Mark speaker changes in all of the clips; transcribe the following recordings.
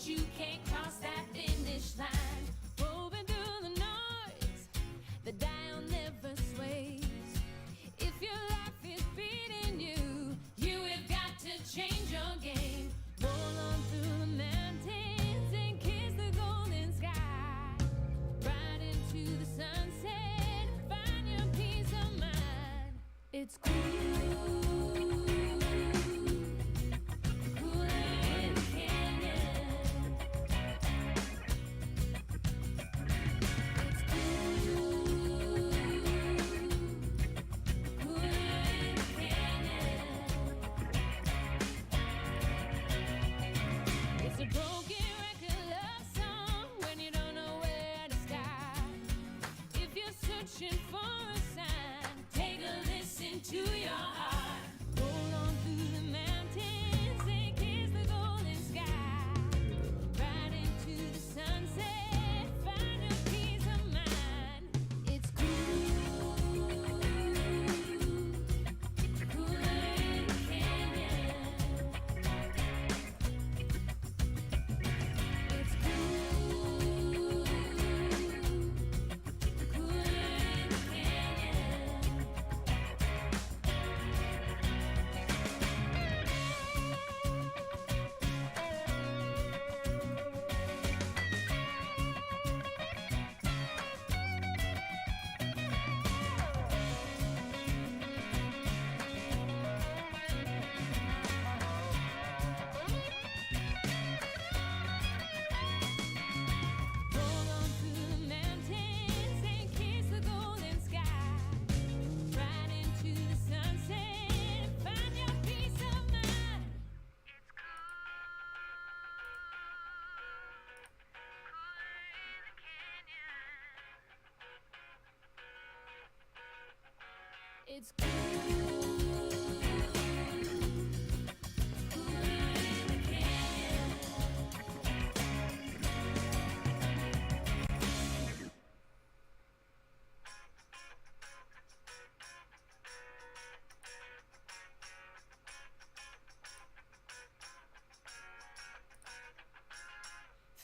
Speaker 1: you can't cross that finish line. Moving through the noise, the dial never sways. If your life is beating you, you have got to change your game. Roll on through the mountains and kiss the golden sky. Ride into the sunset, find your peace of mind. It's cool. To your heart, roll on through the mountains and kiss the golden sky. Right into the sunset, find your peace of mind. It's cool, cooler in the canyon. It's cool, cooler in the canyon. It's cool.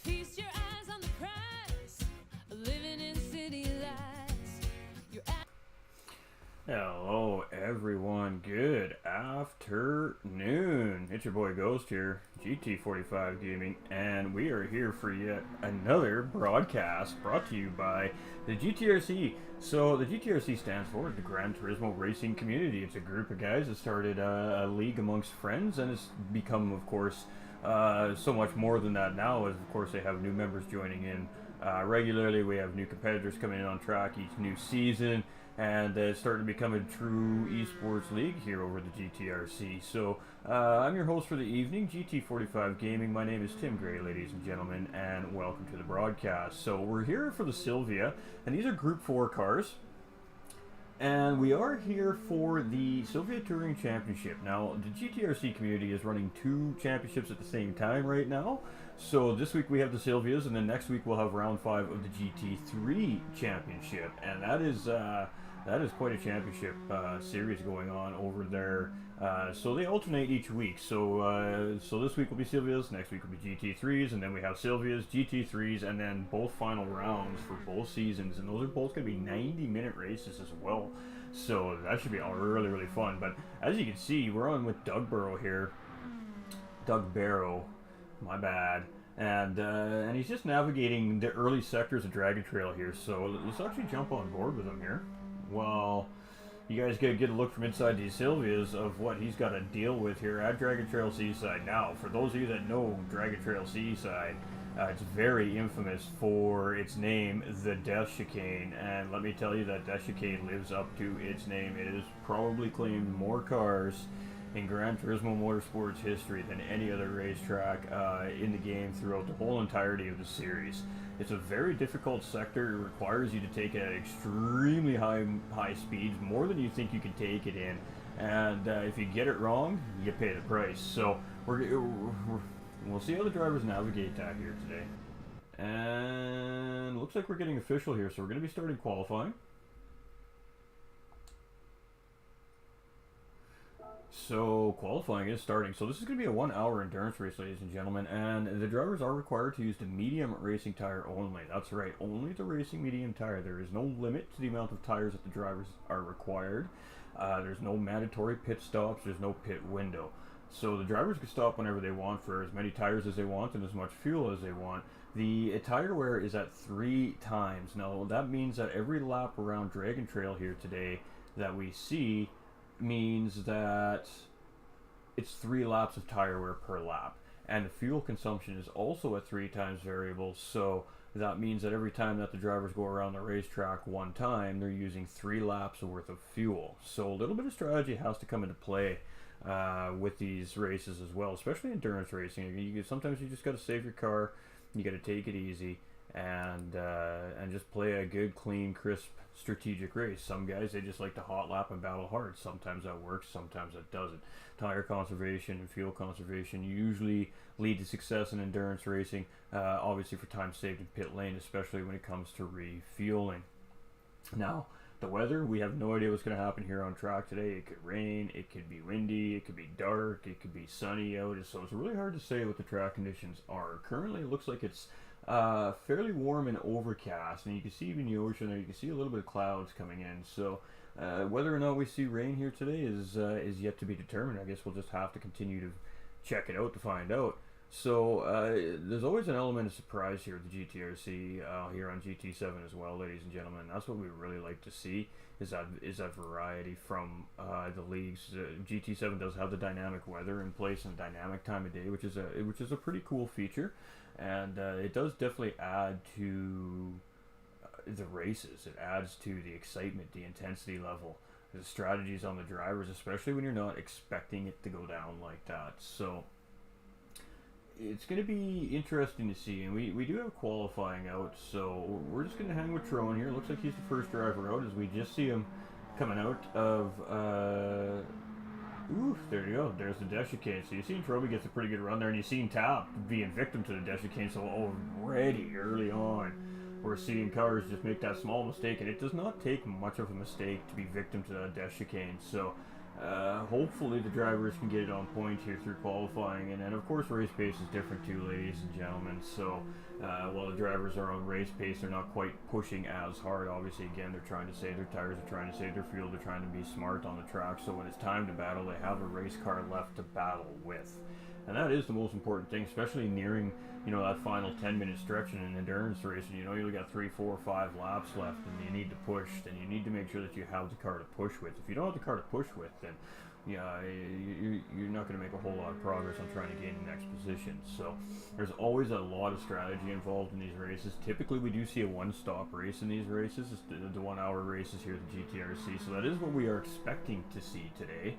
Speaker 1: Feast your eyes on the prize, living in city lights. You're at
Speaker 2: Hello everyone, good afternoon. It's your boy Ghost here, GT45 Gaming, and we are here for yet another broadcast brought to you by the GTRC. So the GTRC stands for the Gran Turismo Racing Community. It's a group of guys that started a league amongst friends, and it's become, of course, so much more than that now, as of course they have new members joining in regularly. We have new competitors coming in on track each new season, and it's starting to become a true esports league here over the GTRC. So I'm your host for the evening, GT45 Gaming. My name is Tim Gray, ladies and gentlemen, and welcome to the broadcast. So we're here for the Silvia, and these are Group 4 cars. And we are here for the Silvia Touring Championship. Now, the GTRC community is running 2 championships at the same time right now. So this week we have the Silvias, and then next week we'll have round 5 of the GT3 Championship. And that is quite a championship series going on over there. So they alternate each week. So this week will be Silvias, next week will be GT3s, and then we have Silvias, GT3s, and then both final rounds for both seasons. And those are both going to be 90-minute races as well. So that should be really, really fun. But as you can see, we're on with DougBarrow here. DougBarrow, my bad. And he's just navigating the early sectors of Dragon Trail here. So let's actually jump on board with him here. Well, you guys get a look from inside these Silvias of what he's got to deal with here at Dragon Trail Seaside. Now, for those of you that know Dragon Trail Seaside, it's very infamous for its name, the Death Chicane, and let me tell you that Death Chicane lives up to its name. It has probably claimed more cars in Gran Turismo Motorsports history than any other racetrack in the game throughout the whole entirety of the series. It's a very difficult sector. It requires you to take it at extremely high speeds, more than you think you can take it in. And if you get it wrong, you pay the price. So we'll see how the drivers navigate that here today. And looks like we're getting official here, so we're going to be starting qualifying. So qualifying is starting. So this is going to be a 1 hour endurance race, ladies and gentlemen, and the drivers are required to use the medium racing tire only. That's right, only the racing medium tire. There is no limit to the amount of tires that the drivers are required. There's no mandatory pit stops. There's no pit window. So the drivers can stop whenever they want for as many tires as they want and as much fuel as they want. The tire wear is at 3 times. Now that means that every lap around Dragon Trail here today that we see means that it's 3 laps of tire wear per lap, and the fuel consumption is also at 3 times variable. So that means that every time that the drivers go around the racetrack one time, they're using 3 laps worth of fuel. So a little bit of strategy has to come into play with these races as well, especially endurance racing. Sometimes you just got to save your car, you got to take it easy, and just play a good, clean, crisp, strategic race. Some guys, they just like to hot lap and battle hard. Sometimes that works, sometimes that doesn't. Tire conservation and fuel conservation usually lead to success in endurance racing, obviously for time saved in pit lane, especially when it comes to refueling. Now, the weather, we have no idea what's going to happen here on track today. It could rain, it could be windy, it could be dark, it could be sunny out, so it's really hard to say what the track conditions are. Currently, it looks like it's fairly warm and overcast, and you can see even the ocean there. You can see a little bit of clouds coming in. So whether or not we see rain here today is yet to be determined. I guess we'll just have to continue to check it out to find out. So there's always an element of surprise here at the GTRC, here on GT7 as well, ladies and gentlemen. That's what we really like to see, is that variety from the leagues. GT7 does have the dynamic weather in place and dynamic time of day, which is a pretty cool feature, and it does definitely add to the races. It adds to the excitement, the intensity level, the strategies on the drivers, especially when you're not expecting it to go down like that. So it's going to be interesting to see, and we do have qualifying out, so we're just going to hang with Tron here. Looks like he's the first driver out, as we just see him coming out of there you go, there's the Death Chicane. So you see Troby gets a pretty good run there, and you see Tap being victim to the Death Chicane. So already early on we're seeing cars just make that small mistake, and it does not take much of a mistake to be victim to that Death Chicane. So hopefully the drivers can get it on point here through qualifying, and then of course race pace is different too, ladies and gentlemen. So while the drivers are on race pace, they're not quite pushing as hard. Obviously, again, they're trying to save their tires, they're trying to save their fuel, they're trying to be smart on the track, so when it's time to battle, they have a race car left to battle with. And that is the most important thing, especially nearing, that final 10-minute stretch in an endurance race. And you only got 3, 4, 5 laps left, and you need to push. Then you need to make sure that you have the car to push with. If you don't have the car to push with, then you're not going to make a whole lot of progress on trying to gain the next position. So there's always a lot of strategy involved in these races. Typically, we do see a one-stop race in these races. It's the 1-hour races here at the GTRC. So that is what we are expecting to see today.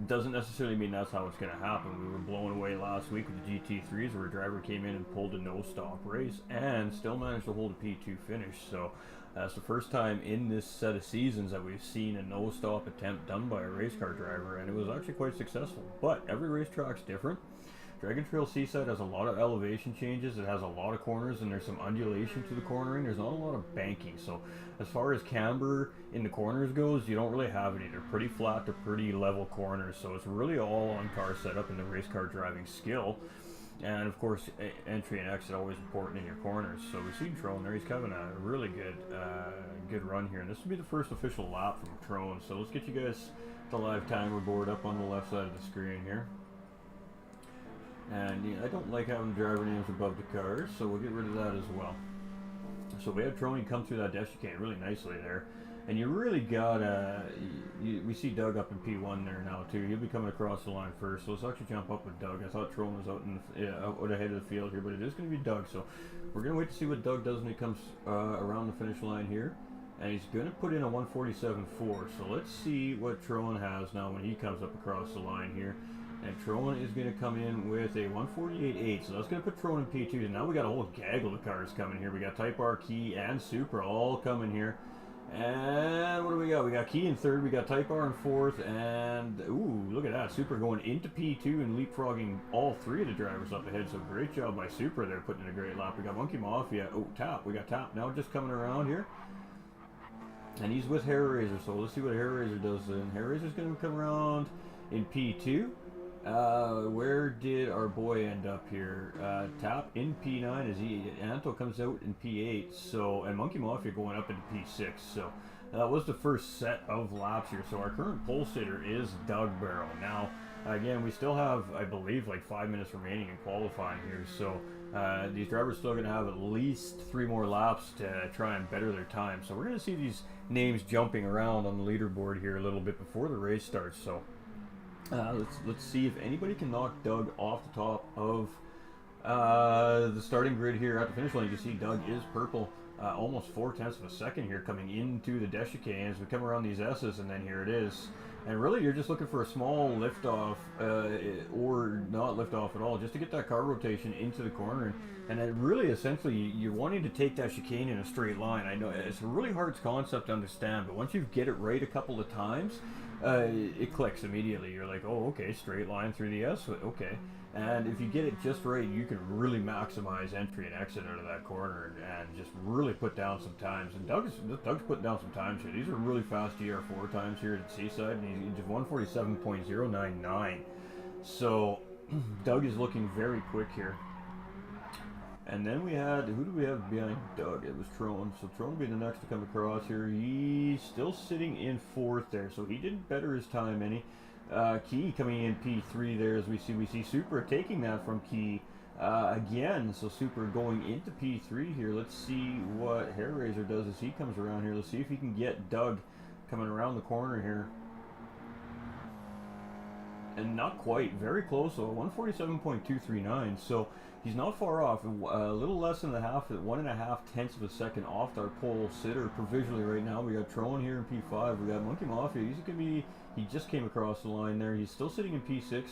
Speaker 2: Doesn't necessarily mean that's how it's going to happen. We were blown away last week with the GT3s, where a driver came in and pulled a no-stop race and still managed to hold a P2 finish. So that's the first time in this set of seasons that we've seen a no-stop attempt done by a race car driver, and it was actually quite successful. But every racetrack's different. Dragon Trail Seaside has a lot of elevation changes. It has a lot of corners, and there's some undulation to the cornering. There's not a lot of banking. So as far as camber in the corners goes, you don't really have any. They're pretty flat to pretty level corners. So it's really all on car setup and the race car driving skill. And of course, entry and exit always important in your corners. So we see Trone there. He's having a really good run here. And this will be the first official lap from Trone. So let's get you guys the live timer board up on the left side of the screen here. And I don't like having driver names above the cars, so we'll get rid of that as well. So we have Trony come through that Death Chicane really nicely there. And you really got we see Doug up in P1 there now too. He'll be coming across the line first, so let's actually jump up with Doug. I thought Trone was out ahead of the field here, but it is going to be Doug. So we're going to wait to see what Doug does when he comes around the finish line here. And he's going to put in a 147.4. So let's see what Trone has now when he comes up across the line here. And Trone is going to come in with a 148.8, so that's going to put Trone in P2. And now we got a whole gaggle of cars coming here. We got Type R, Key, and Supra all coming here. And what do we got? We got Key in third, we got Type R in fourth, and ooh, look at that. Supra going into P2 and leapfrogging all 3 of the drivers up ahead. So great job by Supra there, putting in a great lap. We got Monkey Mafia. Oh, Tap. We got Tap now just coming around here. And he's with Hair Razor, so let's see what Hair Razor does then. Hair Razor's going to come around in P2. Where did our boy end up here? Tap in P9 as Anto comes out in P8. So, and Monkey Mafia going up into P6. So that was the first set of laps here. So our current pole sitter is DougBarrow. Now, again, we still have, I believe, like 5 minutes remaining in qualifying here. So these drivers still going to have at least 3 more laps to try and better their time. So we're going to see these names jumping around on the leaderboard here a little bit before the race starts. So let's see if anybody can knock Doug off the top of the starting grid here at the finish line. You can see Doug is purple, almost 0.4 of a second here coming into the Death Chicane as we come around these S's, and then here it is. And really, you're just looking for a small lift-off, or not lift-off at all, just to get that car rotation into the corner. And then really, essentially, you're wanting to take that chicane in a straight line. I know it's a really hard concept to understand, but once you get it right a couple of times, it clicks immediately. You're like, oh, okay, straight line through the S, okay. And if you get it just right, you can really maximize entry and exit out of that corner and just really put down some times. And Doug's putting down some times here. These are really fast GR4 times here at Seaside, and he's 147.099. So Doug is looking very quick here. And then we had, who do we have behind Doug? It was Trone. So Trone will be the next to come across here. He's still sitting in 4th there, so he didn't better his time any. Key coming in P3 there as we see Supra taking that from Key again. So Supra going into P3 here. Let's see what Hairraiser does as he comes around here. Let's see if he can get Doug coming around the corner here. And not quite, very close, so 147.239. So he's not far off, a little less than 1.5 of a second off our pole sitter provisionally right now. We got Trone here in P5. We got Monkey Mafia. He just came across the line there. He's still sitting in P6.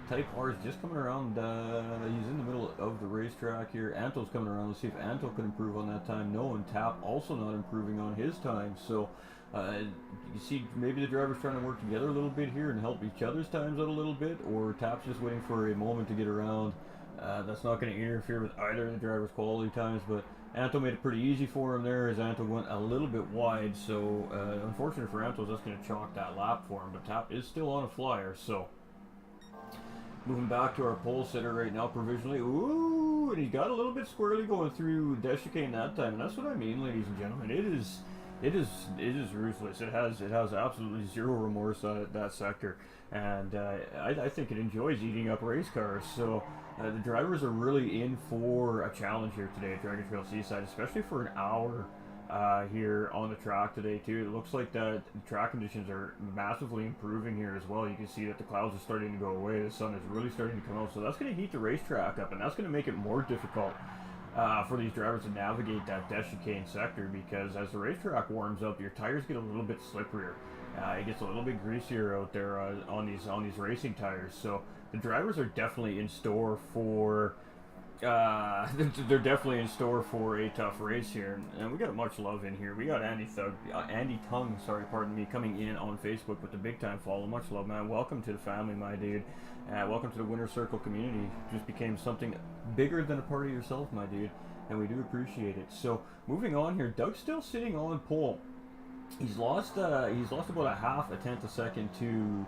Speaker 2: Type R is just coming around. He's in the middle of the racetrack here. Anto's coming around. Let's see if Anto can improve on that time. No, and Tap also not improving on his time. So you see maybe the drivers trying to work together a little bit here and help each other's times out a little bit, or Tap's just waiting for a moment to get around. That's not going to interfere with either of the drivers' quality times, but Anto made it pretty easy for him there as Anto went a little bit wide. So unfortunate for Anto, that's going to chalk that lap for him, but Tap is still on a flyer. So moving back to our pole sitter right now provisionally. Ooh, and he got a little bit squirrely going through Death Chicane that time, and that's what I mean, ladies and gentlemen. It is ruthless. It has absolutely zero remorse at that sector, and I think it enjoys eating up race cars. So the drivers are really in for a challenge here today at Dragon Trail Seaside, especially for an hour here on the track today too. It looks like that the track conditions are massively improving here as well. You can see that the clouds are starting to go away. The sun is really starting to come out, so that's going to heat the racetrack up, and that's going to make it more difficult for these drivers to navigate that Death Chicane sector, because as the racetrack warms up, your tires get a little bit slipperier. It gets a little bit greasier out there on these racing tires. So the drivers are definitely in store for they're definitely in store for a tough race here, and we got much love in here. We got Andy Tongue, sorry, pardon me, coming in on Facebook with the big time follow. Much love, man. Welcome to the family, my dude. Welcome to the Winner Circle community. Just became something bigger than a part of yourself, my dude, and we do appreciate it. So moving on here, Doug's still sitting on pole. He's lost about a half a tenth a second to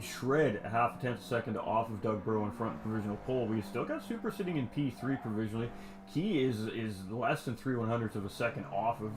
Speaker 2: shred a half a tenth a second off of DougBarrow in front provisional pole. We still got Super sitting in P3 provisionally. Key is less than 3/100ths of a second off of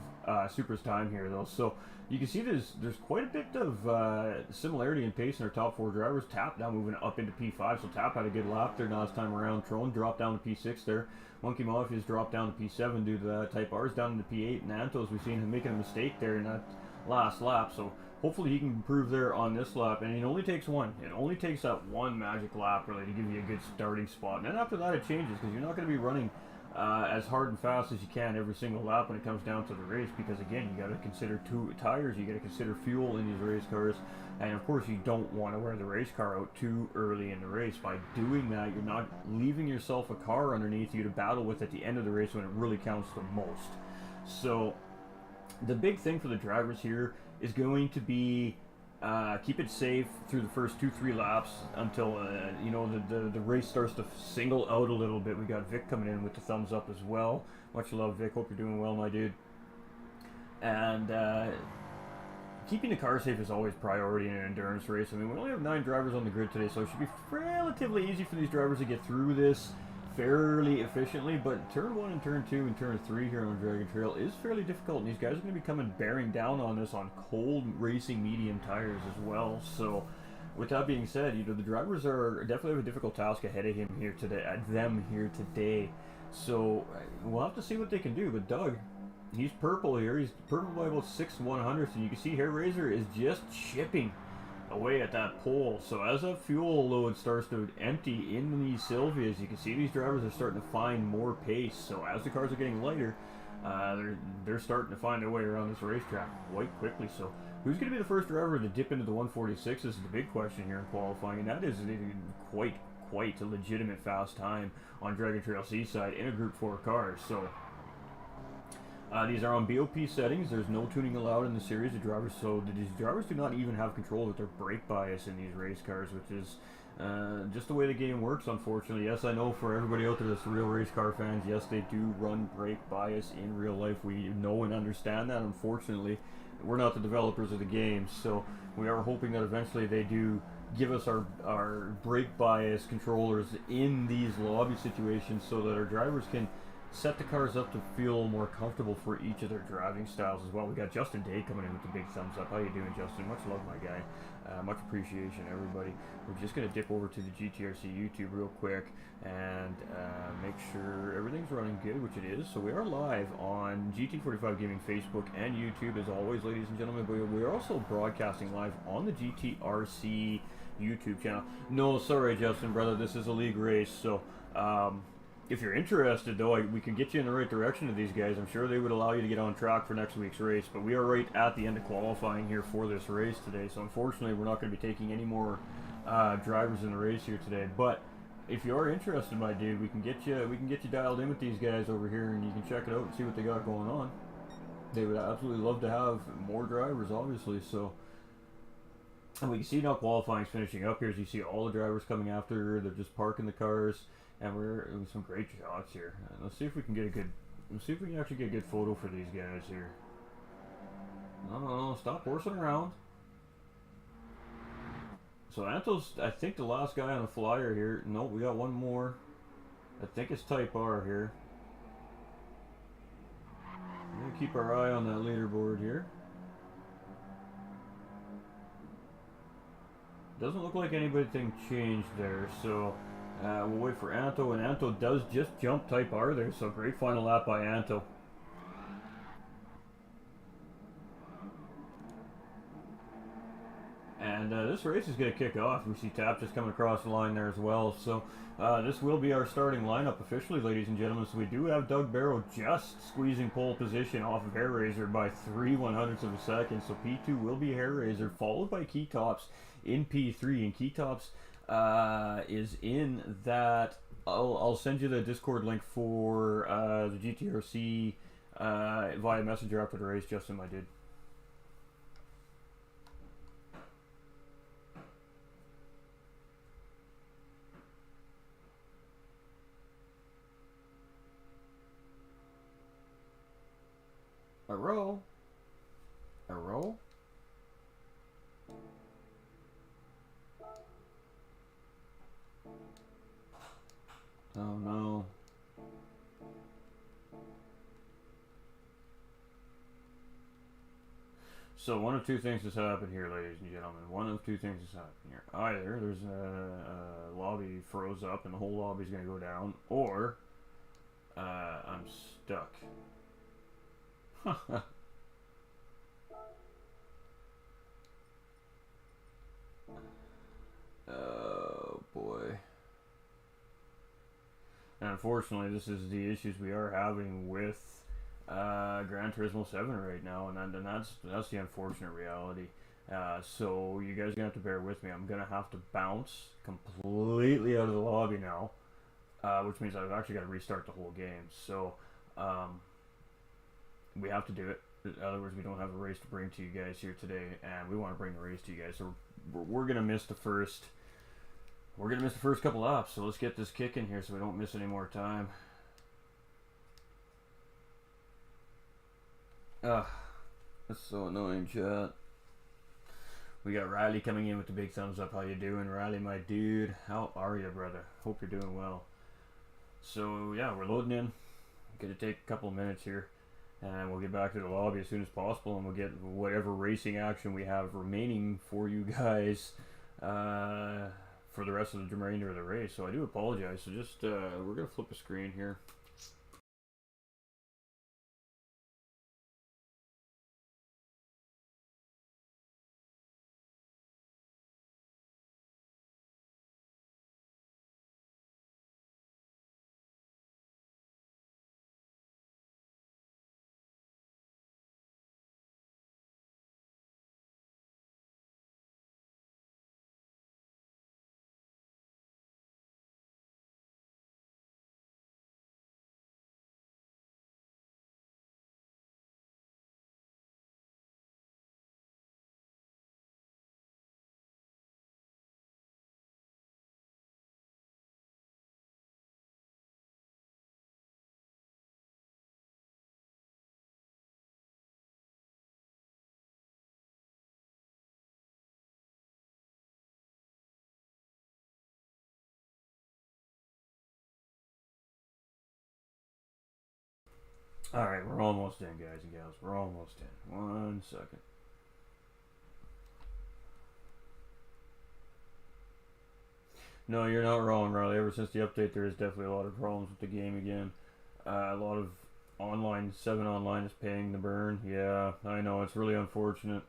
Speaker 2: Super's time here though. So you can see there's quite a bit of similarity in pace in our top 4 drivers. Tap now moving up into P5, so Tap had a good lap there last time around. Trone dropped down to P6 there. Monkey Mafia's dropped down to P7 due to that. Type R's down into P8, and Antos, we've seen him making a mistake there in that last lap. So hopefully he can improve there on this lap, and it only takes one. It only takes that one magic lap really to give you a good starting spot. And then after that it changes, because you're not going to be running as hard and fast as you can every single lap when it comes down to the race, because again, you got to consider 2 tires, you got to consider fuel in these race cars, and of course you don't want to wear the race car out too early in the race. By doing that, you're not leaving yourself a car underneath you to battle with at the end of the race when it really counts the most. So the big thing for the drivers here is going to be keep it safe through the first 2-3 laps until the race starts to single out a little bit. We got Vic coming in with the thumbs up as well. Much love, Vic. Hope you're doing well, my dude. And keeping the car safe is always priority in an endurance race. I mean, we only have 9 drivers on the grid today, so it should be relatively easy for these drivers to get through this fairly efficiently, but turn 1 and turn 2 and turn 3 here on Dragon Trail is fairly difficult, and these guys are going to be coming bearing down on this on cold racing medium tires as well. So with that being said, you know, the drivers are definitely have a difficult task ahead of him here today. So we'll have to see what they can do. But Doug, he's purple here. He's purple by about 6/100ths, and you can see Hair Razor is just chipping away at that pole. So as that fuel load starts to empty in these Silvias, you can see these drivers are starting to find more pace. So as the cars are getting lighter, they're starting to find their way around this racetrack quite quickly. So who's going to be the first driver to dip into the 146 is the big question here in qualifying, and that is quite a legitimate fast time on Dragon Trail Seaside in a Group 4 car. So these are on BOP settings. There's no tuning allowed in the series of drivers, so these drivers do not even have control with their brake bias in these race cars, which is just the way the game works, unfortunately. Yes, I know for everybody out there that's real race car fans, yes, they do run brake bias in real life. We know and understand that. Unfortunately, we're not the developers of the game, so we are hoping that eventually they do give us our brake bias controllers in these lobby situations so that our drivers can set the cars up to feel more comfortable for each of their driving styles as well. We got Justin Day coming in with the big thumbs up. How you doing, Justin? Much love, my guy. Much appreciation, everybody. We're just going to dip over to the GTRC YouTube real quick and make sure everything's running good, which it is. So we are live on GT45 Gaming Facebook and YouTube, as always, ladies and gentlemen. But we are also broadcasting live on the GTRC YouTube channel. No, sorry, Justin, brother. This is a league race, so if you're interested, though, we can get you in the right direction to these guys. I'm sure they would allow you to get on track for next week's race, but we are right at the end of qualifying here for this race today, so unfortunately we're not going to be taking any more drivers in the race here today. But if you are interested, my dude, we can get you dialed in with these guys over here, and you can check it out and see what they got going on. They would absolutely love to have more drivers, obviously. So, and we can see now qualifying's finishing up here, as you see all the drivers coming after. They're just parking the cars. And we're in some great shots here. Let's see if we can get a good. Let's see if we can actually get a good photo for these guys here. No, stop horsing around. So Anto's, I think, the last guy on the flyer here. Nope, we got one more. I think it's Type R here. We're gonna keep our eye on that leaderboard here. Doesn't look like anything changed there, so. We'll wait for Anto, and Anto does just jump Type R there, so great final lap by Anto. And this race is going to kick off. We see Tap just coming across the line there as well. So this will be our starting lineup officially, ladies and gentlemen. So we do have DougBarrow just squeezing pole position off of Hair Razor by 3/100ths of a second. So P2 will be Hair Razor, followed by Keytops in P3, and Keytops is in that. I'll send you the Discord link for the GTRC via Messenger after the race, Justin, my dude. A row. Oh no. So one of two things has happened here, ladies and gentlemen. One of two things has happened here. Either there's a lobby froze up and the whole lobby's going to go down, or I'm stuck. Oh boy. And unfortunately, this is the issues we are having with Gran Turismo 7 right now, and that's the unfortunate reality. So you guys are gonna have to bear with me. I'm gonna have to bounce completely out of the lobby now, which means I've actually got to restart the whole game. So we have to do it. In other words, we don't have a race to bring to you guys here today, and we want to bring the race to you guys. So we're gonna miss the first. We're gonna miss the first couple laps. So let's get this kicking here, so we don't miss any more time. That's so annoying, chat. We got Riley coming in with the big thumbs up. How you doing, Riley, my dude? How are you, brother? Hope you're doing well. So yeah, we're loading in. Gonna take a couple of minutes here, and we'll get back to the lobby as soon as possible, and we'll get whatever racing action we have remaining for you guys for the rest of the remainder of the race. So I do apologize. So just we're gonna flip a screen here. Alright, we're almost in, guys and gals. We're almost in. 1 second. No, you're not wrong, Riley. Ever since the update, there is definitely a lot of problems with the game again. A lot of online, 7 online is paying the burn. Yeah, I know. It's really unfortunate.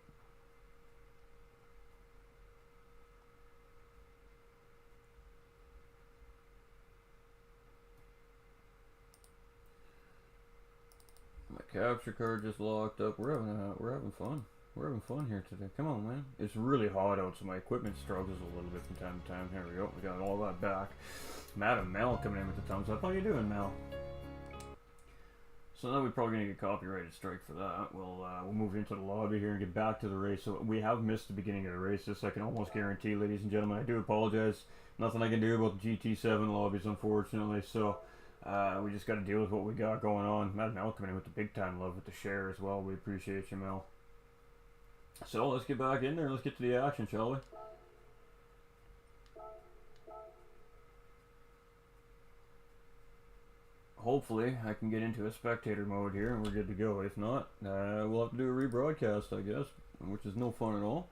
Speaker 2: My capture card just locked up. We're having fun. We're having fun here today. Come on, man. It's really hot out, so my equipment struggles a little bit from time to time. Here we go. We got all that back. Madam Mel coming in with the thumbs up. How you doing, Mel? So now we're probably gonna get copyrighted strike for that. We'll move into the lobby here and get back to the race. So we have missed the beginning of the race. This I can almost guarantee, ladies and gentlemen. I do apologize. Nothing I can do about the GT7 lobbies, unfortunately. So we just got to deal with what we got going on. Madam Mel coming in with the big time love with the share as well. We appreciate you, Mel. So let's get back in there. Let's get to the action, shall we? Hopefully I can get into a spectator mode here and we're good to go. If not, we'll have to do a rebroadcast, I guess, which is no fun at all.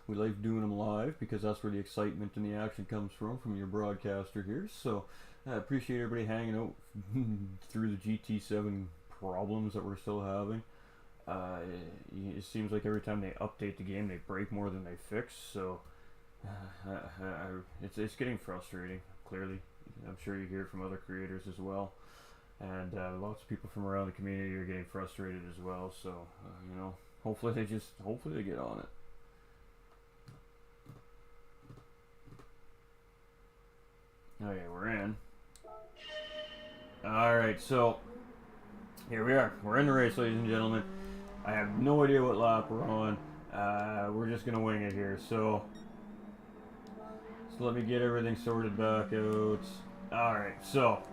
Speaker 2: We like doing them live because that's where the excitement and the action comes from your broadcaster here. So I appreciate everybody hanging out through the GT7 problems that we're still having. It seems like every time they update the game, they break more than they fix. So it's getting frustrating. Clearly, I'm sure you hear it from other creators as well, and lots of people from around the community are getting frustrated as well. So you know, hopefully they get on it. Okay, we're in. Alright, so here we are. We're in the race, ladies and gentlemen. I have no idea what lap we're on. We're just going to wing it here. So let me get everything sorted back out. Alright, so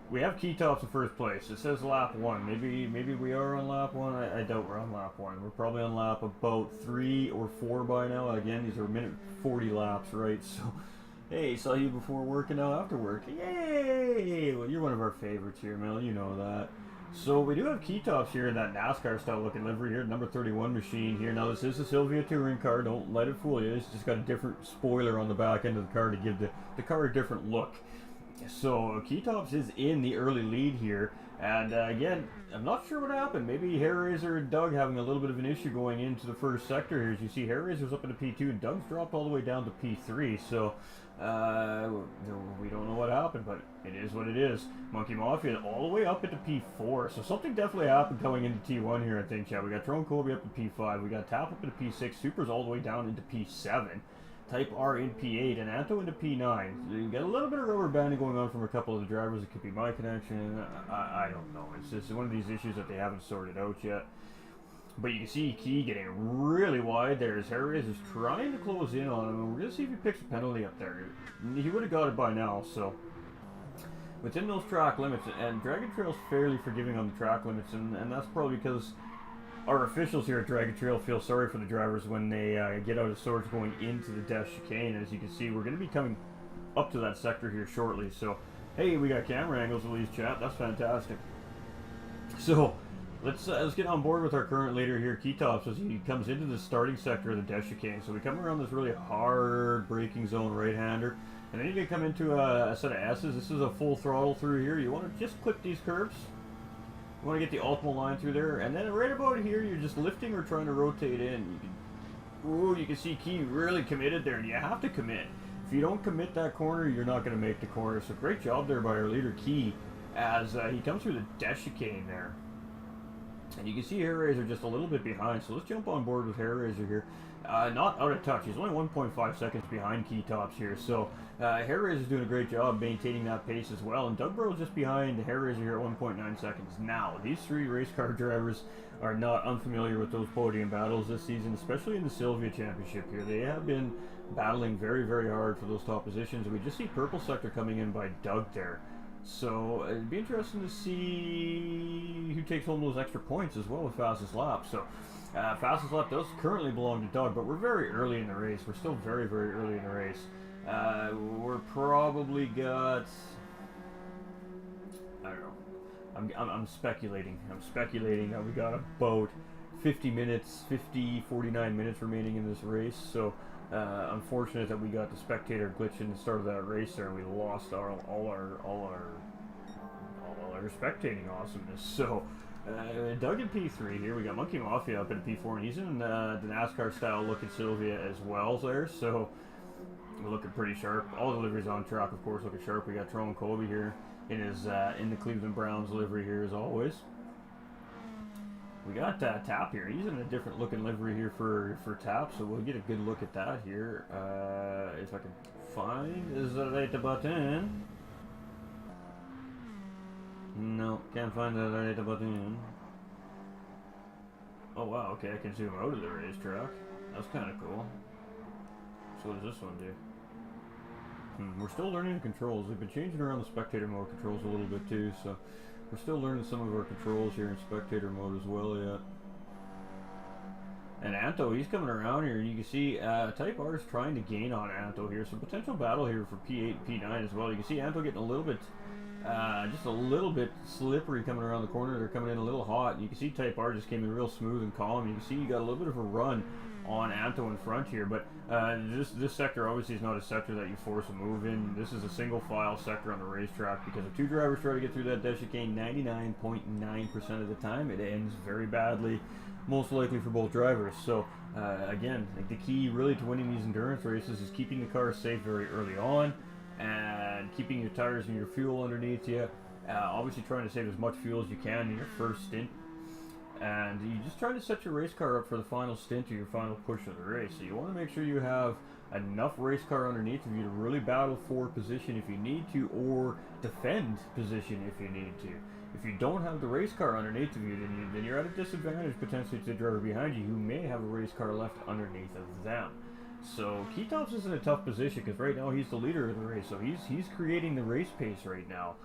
Speaker 2: we have key tops in first place. It says lap 1. Maybe we are on lap 1. I doubt we're on lap 1. We're probably on lap about 3 or 4 by now. Again, these are minute 40 laps, right? So hey, saw you before work and now after work. Yay! Well, you're one of our favorites here, Mel. You know that. So we do have key tops here in that NASCAR style looking livery here, number 31 machine here. Now this is a Silvia Touring car. Don't let it fool you. It's just got a different spoiler on the back end of the car to give the car a different look. So key tops is in the early lead here. And again, I'm not sure what happened. Maybe Hairraiser and Doug having a little bit of an issue going into the first sector here. As you see, Hairraiser's up into P2 and Doug's dropped all the way down to P3. So we don't know what happened, but it is what it is. Monkey Mafia all the way up into P4. So something definitely happened going into T1 here, I think, Chad. We got Drone Kobe up to P5. We got Tap up into P6. Super's all the way down into P7. Type R in P8 and Anto into P9. So you get a little bit of rubber banding going on from a couple of the drivers. It could be my connection. I don't know. It's just one of these issues that they haven't sorted out yet. But you can see Key getting really wide there as Harris is trying to close in on him. And we're going to see if he picks a penalty up there. He would have got it by now, so within those track limits, and Dragon Trail's fairly forgiving on the track limits, and that's probably because our officials here at Dragon Trail feel sorry for the drivers when they get out of sorts going into the Death Chicane. As you can see, we're going to be coming up to that sector here shortly. So, hey, we got camera angles at least, chat. That's fantastic. So, let's get on board with our current leader here, Keytops, as he comes into the starting sector of the Death Chicane. So we come around this really hard braking zone right-hander, and then you can come into a set of S's. This is a full throttle through here. You want to just clip these curves. You want to get the optimal line through there, and then right about here, you're just lifting or trying to rotate in. You can see Key really committed there, and you have to commit. If you don't commit that corner, you're not going to make the corner. So great job there by our leader, Key, as he comes through the Death Chicane there. And you can see Hair Razor just a little bit behind, so let's jump on board with Hair Razor here. Not out of touch. He's only 1.5 seconds behind Keytops here, so Hair Razor's doing a great job maintaining that pace as well. And DougBarrow's just behind Hair Razor here at 1.9 seconds. Now, these three race car drivers are not unfamiliar with those podium battles this season, especially in the Silvia Championship here. They have been battling very, very hard for those top positions. We just see Purple Sector coming in by Doug there. So it'd be interesting to see who takes home those extra points as well with fastest lap. So fastest lap does currently belong to Doug, but we're very early in the race. We're still very, very early in the race. We're probably got, I don't know. I'm speculating. I'm speculating that we got about 49 minutes remaining in this race. So unfortunate that we got the spectator glitch in the start of that race there, and we lost all our spectating awesomeness. So Doug in P3 here. We got Monkey Mafia up in P4, and he's in the NASCAR style look at Silvia as well there. So we're looking pretty sharp. All the liveries on track, of course, looking sharp. We got Tron Kobe here in his in the Cleveland Browns livery here as always. We got Tap here. He's in a different looking livery here for Tap, so we'll get a good look at that here. If I can find the right button. No, can't find the right button. Oh wow, okay, I can zoom out of the racetrack. That's kind of cool. So what does this one do? We're still learning the controls. We've been changing around the spectator mode controls a little bit too, so we're still learning some of our controls here in spectator mode as well yet. And Anto, he's coming around here, and you can see Type R is trying to gain on Anto here, so potential battle here for P8 and P9 as well. You can see Anto getting a little bit, just a little bit slippery coming around the corner. They're coming in a little hot. You can see Type R just came in real smooth and calm. You can see you got a little bit of a run on Anto in front here, but this sector obviously is not a sector that you force a move in. This is a single file sector on the racetrack, because if two drivers try to get through that Death Chicane 99.9% of the time, it ends very badly, most likely for both drivers. So again, like the key really to winning these endurance races is keeping the car safe very early on, and keeping your tires and your fuel underneath you. Obviously trying to save as much fuel as you can in your first stint. And you just try to set your race car up for the final stint or your final push of the race. So you want to make sure you have enough race car underneath of you to really battle for position if you need to, or defend position if you need to. If you don't have the race car underneath of you, then you're at a disadvantage potentially to the driver behind you who may have a race car left underneath of them. So Keytops is in a tough position because right now he's the leader of the race. So he's creating the race pace right now.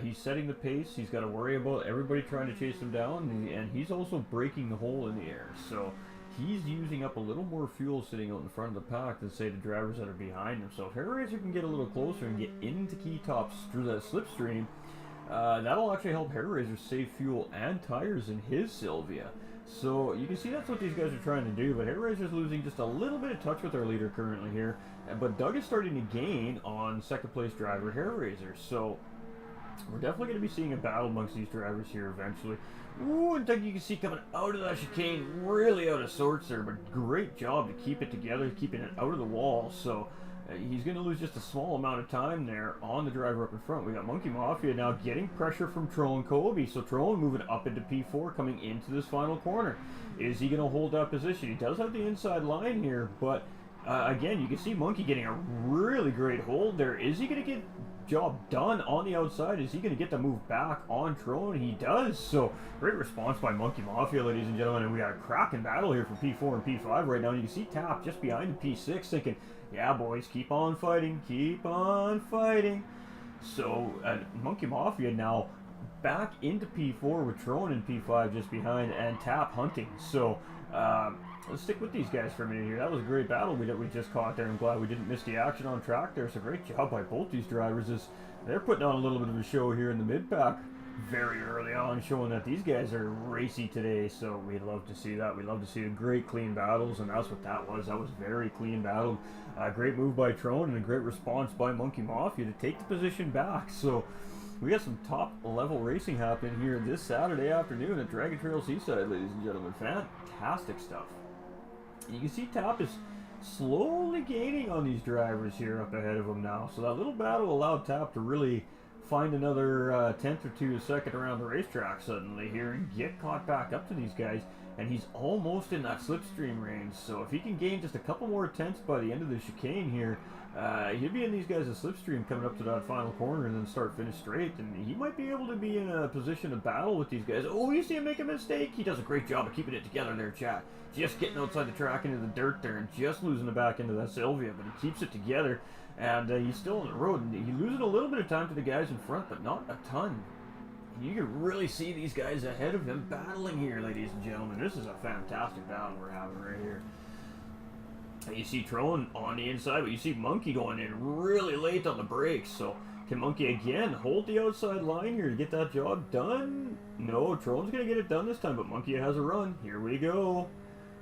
Speaker 2: He's setting the pace. He's got to worry about everybody trying to chase him down, and he's also breaking the hole in the air. So he's using up a little more fuel sitting out in front of the pack than, say, the drivers that are behind him. So if Hair Razor can get a little closer and get into Keytops through that slipstream, that'll actually help Hair Razor save fuel and tires in his Silvia. So you can see that's what these guys are trying to do, but Hair Razor's losing just a little bit of touch with our leader currently here. But Doug is starting to gain on second place driver Hair Razor. So we're definitely going to be seeing a battle amongst these drivers here eventually. Ooh, and Doug, you can see coming out of that chicane, really out of sorts there, but great job to keep it together, keeping it out of the wall. So he's going to lose just a small amount of time there on the driver up in front. We got Monkey Mafia now getting pressure from Tron Kobe. So Tron moving up into P4, coming into this final corner. Is he going to hold that position? He does have the inside line here, but again, you can see Monkey getting a really great hold there. Is he going to get job done on the outside? Is he going to get the move back on Tron? He does. So great response by Monkey Mafia, ladies and gentlemen, and we got a cracking battle here for P4 and P5 right now. And you can see Tap just behind the P6 thinking, yeah boys, keep on fighting, keep on fighting. So Monkey Mafia now back into P4 with Tron in P5 just behind and Tap hunting. So let's stick with these guys for a minute here. That was a great battle we just caught there. I'm glad we didn't miss the action on track there. So great job by both these drivers as they're putting on a little bit of a show here in the mid-pack very early on, showing that these guys are racy today. So we love to see that. We love to see the great clean battles, and that's what that was. That was very clean battle. Great move by Tron and a great response by Monkey Mafia to take the position back. So we got some top level racing happening here this Saturday afternoon at Dragon Trail Seaside, ladies and gentlemen. Fantastic stuff. And you can see Tap is slowly gaining on these drivers here up ahead of him now. So that little battle allowed Tap to really find another tenth or two a second around the racetrack suddenly here and get caught back up to these guys. And he's almost in that slipstream range. So if he can gain just a couple more tenths by the end of the chicane here, he'll be in these guys' slipstream coming up to that final corner and then start finish straight. And he might be able to be in a position to battle with these guys. Oh, you see him make a mistake? He does a great job of keeping it together there, chat. Just getting outside the track into the dirt there and just losing the back into that Silvia. But he keeps it together. And he's still on the road, and he's losing a little bit of time to the guys in front, but not a ton. You can really see these guys ahead of him battling here, ladies and gentlemen. This is a fantastic battle we're having right here. And you see Tron on the inside, but you see Monkey going in really late on the brakes. So can Monkey again hold the outside line here to get that job done? No, Tron's going to get it done this time, but Monkey has a run. Here we go.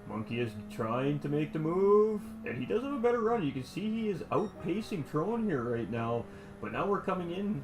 Speaker 2: Monkey is trying to make the move, and he does have a better run. You can see he is outpacing Tron here right now, but now we're coming in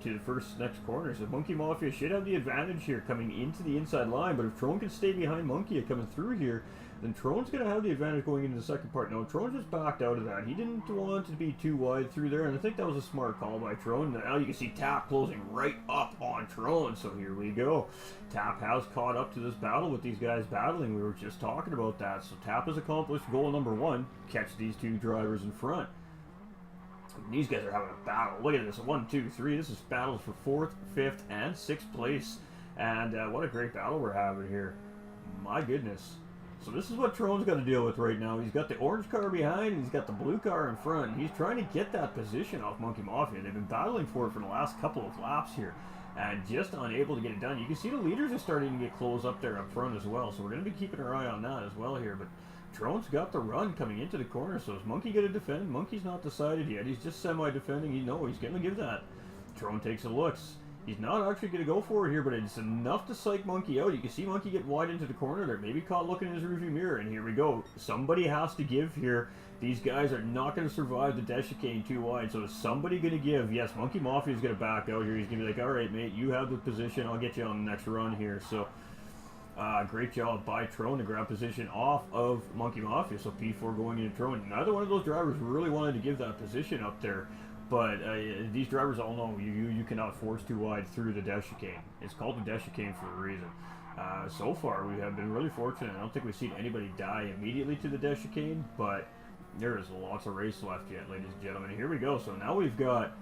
Speaker 2: to the next corner. So Monkey Mafia should have the advantage here coming into the inside line, but if Tron can stay behind Monkey coming through here, then Tron's going to have the advantage going into the second part. No, Tron just backed out of that. He didn't want to be too wide through there, and I think that was a smart call by Tron. Now you can see Tap closing right up on Tron, so here we go. Tap has caught up to this battle with these guys battling. We were just talking about that. So Tap has accomplished goal number one, catch these two drivers in front. These guys are having a battle. Look at this. 1, 2, 3. This is battles for 4th, 5th, and 6th place. And what a great battle we're having here. My goodness. So this is what Tron's got to deal with right now. He's got the orange car behind, and he's got the blue car in front. And he's trying to get that position off Monkey Mafia. They've been battling for it for the last couple of laps here, and just unable to get it done. You can see the leaders are starting to get close up there up front as well. So we're going to be keeping our eye on that as well here. But Tron's got the run coming into the corner. So is Monkey going to defend? Monkey's not decided yet. He's just semi-defending. He's going to give that. Tron takes a look. He's not actually going to go for it here, but it's enough to psych Monkey out. You can see Monkey get wide into the corner there. Maybe caught looking in his rearview mirror, and here we go. Somebody has to give here. These guys are not going to survive the Death Chicane too wide, so is somebody going to give? Yes, Monkey Mafia is going to back out here. He's going to be like, all right, mate, you have the position. I'll get you on the next run here. So great job by Tron to grab position off of Monkey Mafia. So P4 going into Tron. Neither one of those drivers really wanted to give that position up there. But these drivers all know you cannot force too wide through the Death Chicane. It's called the Death Chicane for a reason. So far, we have been really fortunate. I don't think we've seen anybody die immediately to the Death Chicane, but there is lots of race left yet, ladies and gentlemen. Here we go. So now we've got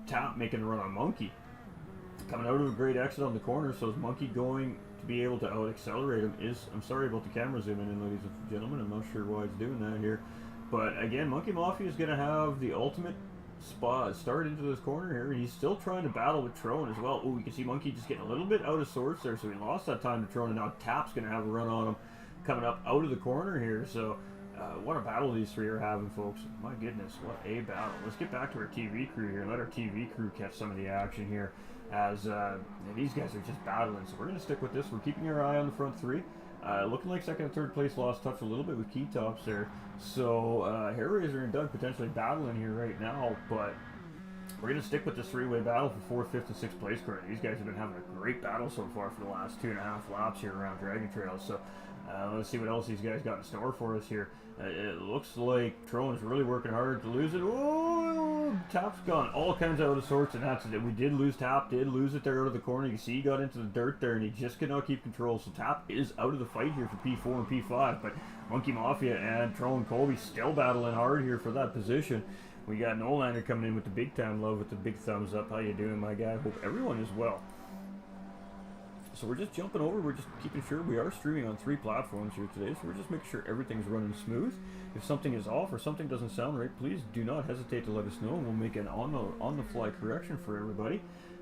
Speaker 2: Tap making a run on Monkey. Coming out of a great exit on the corner, so is Monkey going to be able to out-accelerate him? I'm sorry about the camera zooming in, ladies and gentlemen. I'm not sure why it's doing that here. But again, Monkey Mafia is going to have the ultimate start into this corner here. He's still trying to battle with Tron as well. Oh, you can see Monkey just getting a little bit out of sorts there, so he lost that time to Tron, and now Tap's going to have a run on him coming up out of the corner here. So what a battle these three are having, folks. My goodness, what a battle. Let's get back to our TV crew here. Let our TV crew catch some of the action here as these guys are just battling. So we're going to stick with this. We're keeping our eye on the front three. Looking like second and third place lost touch a little bit with key tops there. So Hairraiser and Doug potentially battling here right now, but we're going to stick with this three-way battle for 4th, 5th, and 6th place currently. These guys have been having a great battle so far for the last 2.5 laps here around Dragon Trail. So let's see what else these guys got in store for us here. It looks like Tron's really working hard to lose it. Oh, Tap's gone all kinds of out of sorts, and that's it. We did lose Tap, did lose it there out of the corner. You can see he got into the dirt there, and he just could not keep control. So Tap is out of the fight here for P4 and P5, but Monkey Mafia and Tron Colby still battling hard here for that position. We got Nolander coming in with the big time love with the big thumbs up. How you doing, my guy? Hope everyone is well. So we're just jumping over, we're just keeping sure we are streaming on 3 platforms here today, so we're just making sure everything's running smooth. If something is off or something doesn't sound right, please do not hesitate to let us know, and we'll make an on-the-fly correction for everybody.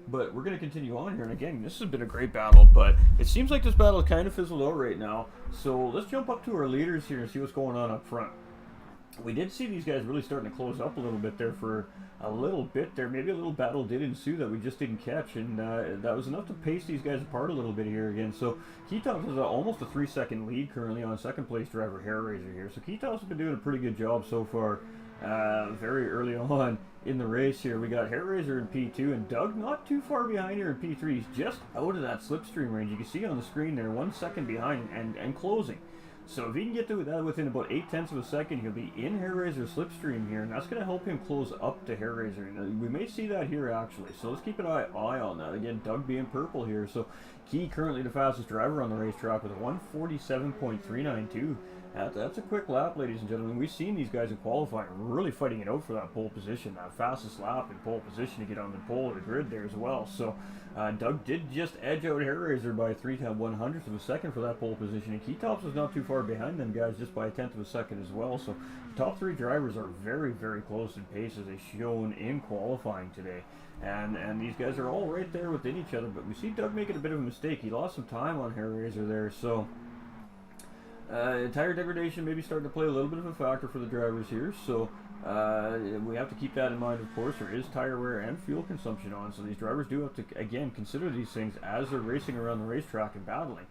Speaker 2: But we're going to continue on here, and again, this has been a great battle, but it seems like this battle kind of fizzled out right now. So let's jump up to our leaders here and see what's going on up front. We did see these guys really starting to close up a little bit there for a little bit there. Maybe a little battle did ensue that we just didn't catch, and that was enough to pace these guys apart a little bit here again. So Keytops is almost a 3-second lead currently on second place driver Hairraiser here. So Keytops has been doing a pretty good job so far. Very early on in the race here, we got Hairraiser in P2 and Doug not too far behind here in P3. He's just out of that slipstream range. You can see on the screen there, 1 second behind and closing. So if he can get to that within about 0.8 of a second, he'll be in Hairraiser's slipstream here, and that's going to help him close up to Hairraiser. And we may see that here actually. So let's keep an eye on that. Again, Doug being purple here. So Key currently the fastest driver on the racetrack with a 1:47.392. That's a quick lap, ladies and gentlemen. We've seen these guys in qualifying really fighting it out for that pole position, that fastest lap in pole position to get on the pole of the grid there as well. So Doug did just edge out Hairraiser by 3/100th of a second for that pole position, and Keytops was not too far behind them guys, just by 1/10 of a second as well. So the top three drivers are very, very close in pace as they've shown in qualifying today. And these guys are all right there within each other, but we see Doug making a bit of a mistake. He lost some time on Hairraiser there, so tire degradation maybe starting to play a little bit of a factor for the drivers here, so we have to keep that in mind. Of course, there is tire wear and fuel consumption on, so these drivers do have to, again, consider these things as they're racing around the racetrack and battling.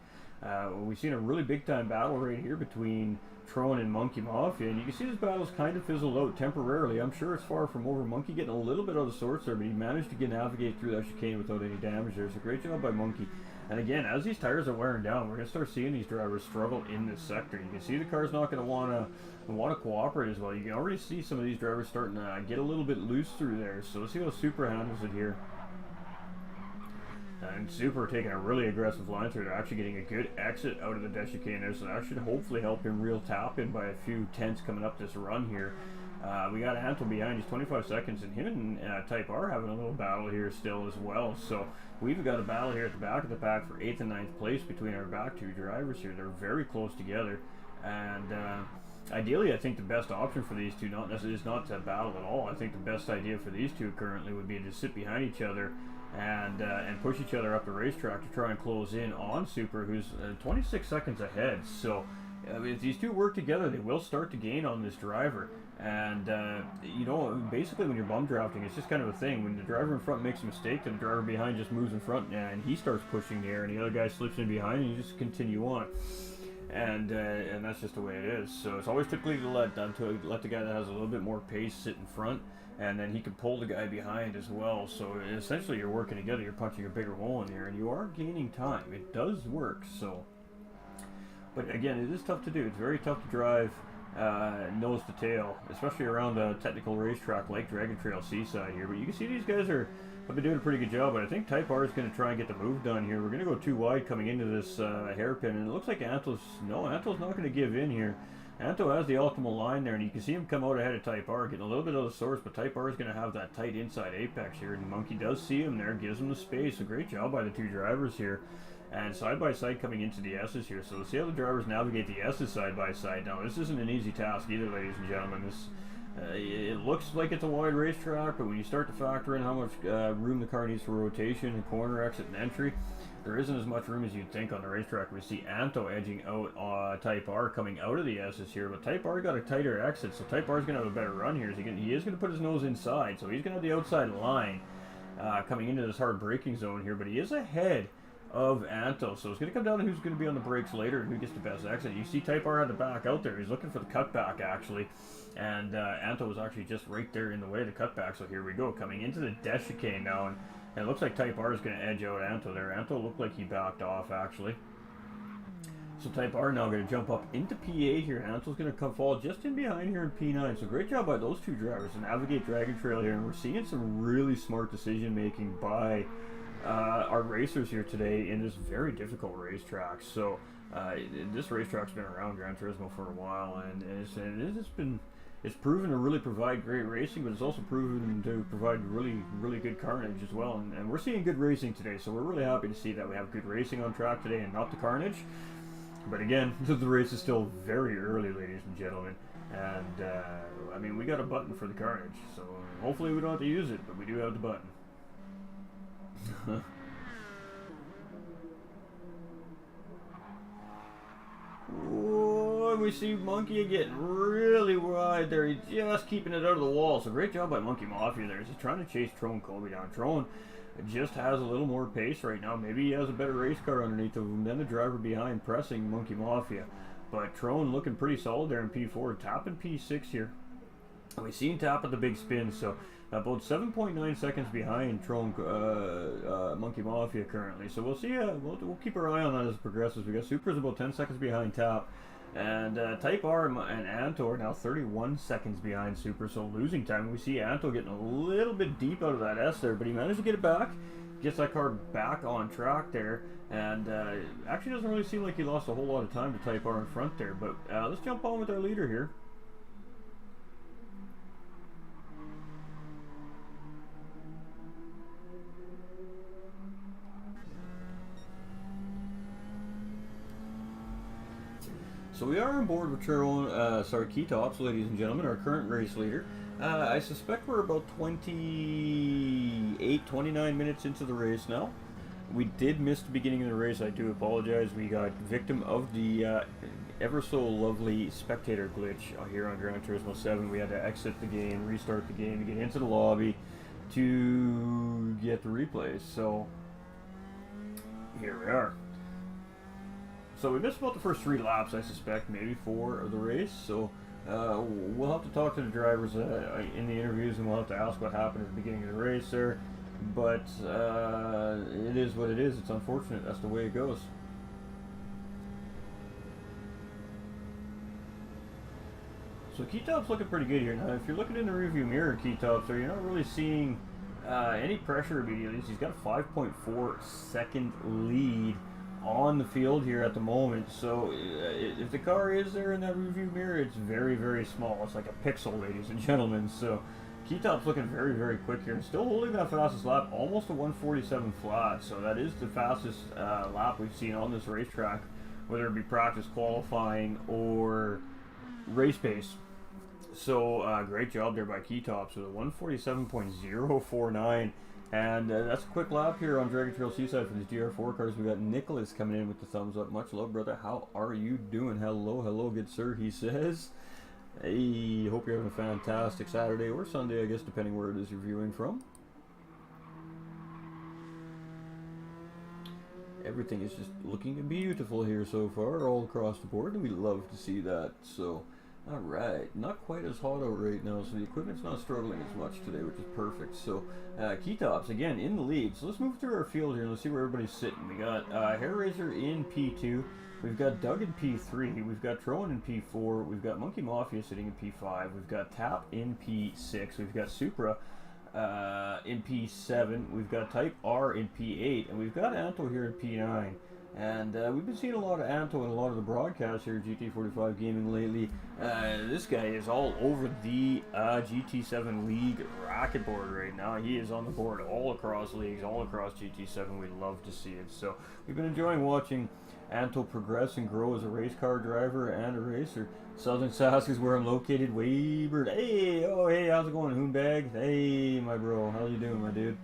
Speaker 2: We've seen a really big time battle right here between Tron and Monkey Mafia, and you can see this battle's kind of fizzled out temporarily. I'm sure it's far from over. Monkey getting a little bit out of sorts there, but he managed to navigate through that chicane without any damage there, so great job by Monkey. And again, as these tires are wearing down, we're going to start seeing these drivers struggle in this sector. You can see the car's not going to want to cooperate as well. You can already see some of these drivers starting to get a little bit loose through there, so let's see how Super handles it here. And Super taking a really aggressive line through. They're actually getting a good exit out of the Death Chicane there, so that should hopefully help him reel tap in by a few tenths coming up this run here. We got Anto behind, he's 25 seconds, and him and Type R having a little battle here still as well. So we've got a battle here at the back of the pack for 8th and 9th place between our back two drivers here. They're very close together, and ideally I think the best option for these two is not to battle at all. I think the best idea for these two currently would be to sit behind each other and push each other up the racetrack to try and close in on Super, who's 26 seconds ahead. So if these two work together, they will start to gain on this driver. And you know, basically when you're bum drafting, it's just kind of a thing. When the driver in front makes a mistake, then the driver behind just moves in front and he starts pushing the air, and the other guy slips in behind, and you just continue on. And that's just the way it is. So it's always typically to let the guy that has a little bit more pace sit in front, and then he can pull the guy behind as well. So essentially you're working together, you're punching a bigger hole in here, and you are gaining time. It does work. So, but again, it is tough to do. It's very tough to drive nose to tail, especially around a technical racetrack like Dragon Trail Seaside here. But you can see these guys have been doing a pretty good job, but I think Type R is going to try and get the move done here. We're going to go too wide coming into this hairpin, and it looks like Anto's not going to give in here. Anto has the optimal line there, and you can see him come out ahead of Type R, getting a little bit of the source, but Type R is going to have that tight inside apex here, and Monkey does see him there, gives him the space. A great job by the two drivers here. And side by side coming into the S's here. So let's see how the drivers navigate the S's side by side. Now this isn't an easy task either, ladies and gentlemen. It looks like it's a wide racetrack, but when you start to factor in how much room the car needs for rotation and corner exit and entry, there isn't as much room as you'd think on the racetrack. We see Anto edging out Type R coming out of the S's here, but Type R got a tighter exit, so Type R is going to have a better run here. He is going to put his nose inside, so he's going to have the outside line coming into this hard braking zone here, but he is ahead of Anto, so it's going to come down to who's going to be on the brakes later and who gets the best exit. You see Type R had to back out there. He's looking for the cutback actually, and Anto was actually just right there in the way of the cutback. So here we go, coming into the Death Chicane now, and it looks like Type R is going to edge out Anto there. Anto looked like he backed off actually. So Type R now going to jump up into P8 here. Anto's going to fall just in behind here in P9. So great job by those two drivers to navigate Dragon Trail here, and we're seeing some really smart decision making by our racers here today in this very difficult racetrack. So this racetrack's been around Gran Turismo for a while, and it's proven to really provide great racing, but it's also proven to provide really good carnage as well. And we're seeing good racing today, so we're really happy to see that we have good racing on track today and not the carnage. But again, the race is still very early, ladies and gentlemen, and I mean, we got a button for the carnage, so hopefully we don't have to use it, but we do have the button. Oh, we see Monkey getting really wide there. He's just keeping it out of the wall. So great job by Monkey Mafia there. He's trying to chase Trone Colby down. Trone just has a little more pace right now. Maybe he has a better race car underneath of him than the driver behind pressing Monkey Mafia. But Trone looking pretty solid there in P4, tapping P6 here. And we've seen tap at the big spin, so about 7.9 seconds behind Trone Monkey Mafia currently. So we'll see. We'll keep our eye on that as it progresses. We got Supra's about 10 seconds behind Tap, and Type R and Anto are now 31 seconds behind Supra. So losing time. We see Anto getting a little bit deep out of that S there, but he managed to get it back. Gets that car back on track there, and actually doesn't really seem like he lost a whole lot of time to Type R in front there. But let's jump on with our leader here. So we are on board with Key Tops, ladies and gentlemen, our current race leader. I suspect we're about 28, 29 minutes into the race now. We did miss the beginning of the race. I do apologize. We got victim of the ever so lovely spectator glitch here on Gran Turismo 7. We had to exit the game, restart the game to get into the lobby to get the replays. So here we are. So we missed about the first 3 laps, I suspect, maybe 4 of the race. So we'll have to talk to the drivers in the interviews, and we'll have to ask what happened at the beginning of the race there. But it is what it is. It's unfortunate. That's the way it goes. So Keytop's looking pretty good here. Now, if you're looking in the rearview mirror, Keytop, so you're not really seeing any pressure immediately. He's got a 5.4 second lead on the field here at the moment. So if the car is there in that rearview mirror, it's very, very small. It's like a pixel, ladies and gentlemen. So Keytop's looking very, very quick here. Still holding that fastest lap, almost a 147 flat. So that is the fastest lap we've seen on this racetrack, whether it be practice, qualifying, or race pace. So great job there by Keytops with a 147.049. And that's a quick lap here on Dragon Trail Seaside for these GR4 cars. We got Nicholas coming in with the thumbs up. Much love, brother. How are you doing? Hello, hello, good sir, he says. Hey, hope you're having a fantastic Saturday or Sunday, I guess, depending where it is you're viewing from. Everything is just looking beautiful here so far, all across the board, and we love to see that. So, alright, not quite as hot out right now, so the equipment's not struggling as much today, which is perfect. So, Keytops, again, in the lead. So let's move through our field here and let's see where everybody's sitting. We got Hair Razor in P2, we've got Doug in P3, we've got Trone in P4, we've got Monkey Mafia sitting in P5, we've got Tap in P6, we've got Supra in P7, we've got Type R in P8, and we've got Anto here in P9. And we've been seeing a lot of Anto and a lot of the broadcasts here at GT45 Gaming lately. This guy is all over the GT7 League racket board right now. He is on the board all across leagues, all across GT7. We love to see it. So we've been enjoying watching Anto progress and grow as a race car driver and a racer. Southern Sask is where I'm located. Waybird. Hey, oh hey, how's it going, Hoonbag? Hey, my bro, how you doing, my dude?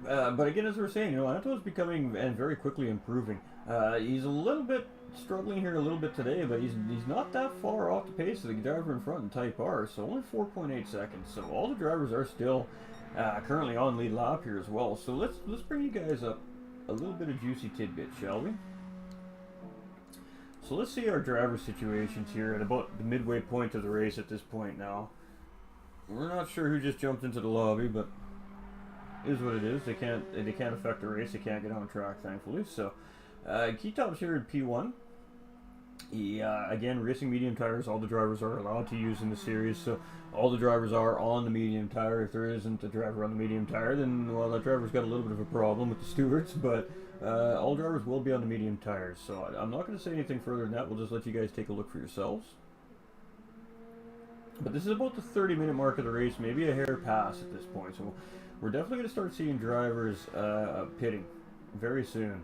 Speaker 2: But again, as we were saying, you know, Anto is becoming and very quickly improving. He's a little bit struggling here a little bit today, but he's not that far off the pace of the driver in front in Type R, so only 4.8 seconds. So all the drivers are still currently on lead lap here as well. So let's bring you guys up a little bit of juicy tidbit, shall we? So let's see our driver situations here at about the midway point of the race at this point now. We're not sure who just jumped into the lobby, but is what it is. They can't affect the race. They can't get on track, thankfully. So, Keytop's here in P1. He, again, racing medium tires. All the drivers are allowed to use in the series. So, all the drivers are on the medium tire. If there isn't a driver on the medium tire, then, well, that driver's got a little bit of a problem with the stewards. But all drivers will be on the medium tires. So, I'm not going to say anything further than that. We'll just let you guys take a look for yourselves. But this is about the 30-minute mark of the race, maybe a hair pass at this point. So, we're definitely going to start seeing drivers pitting very soon.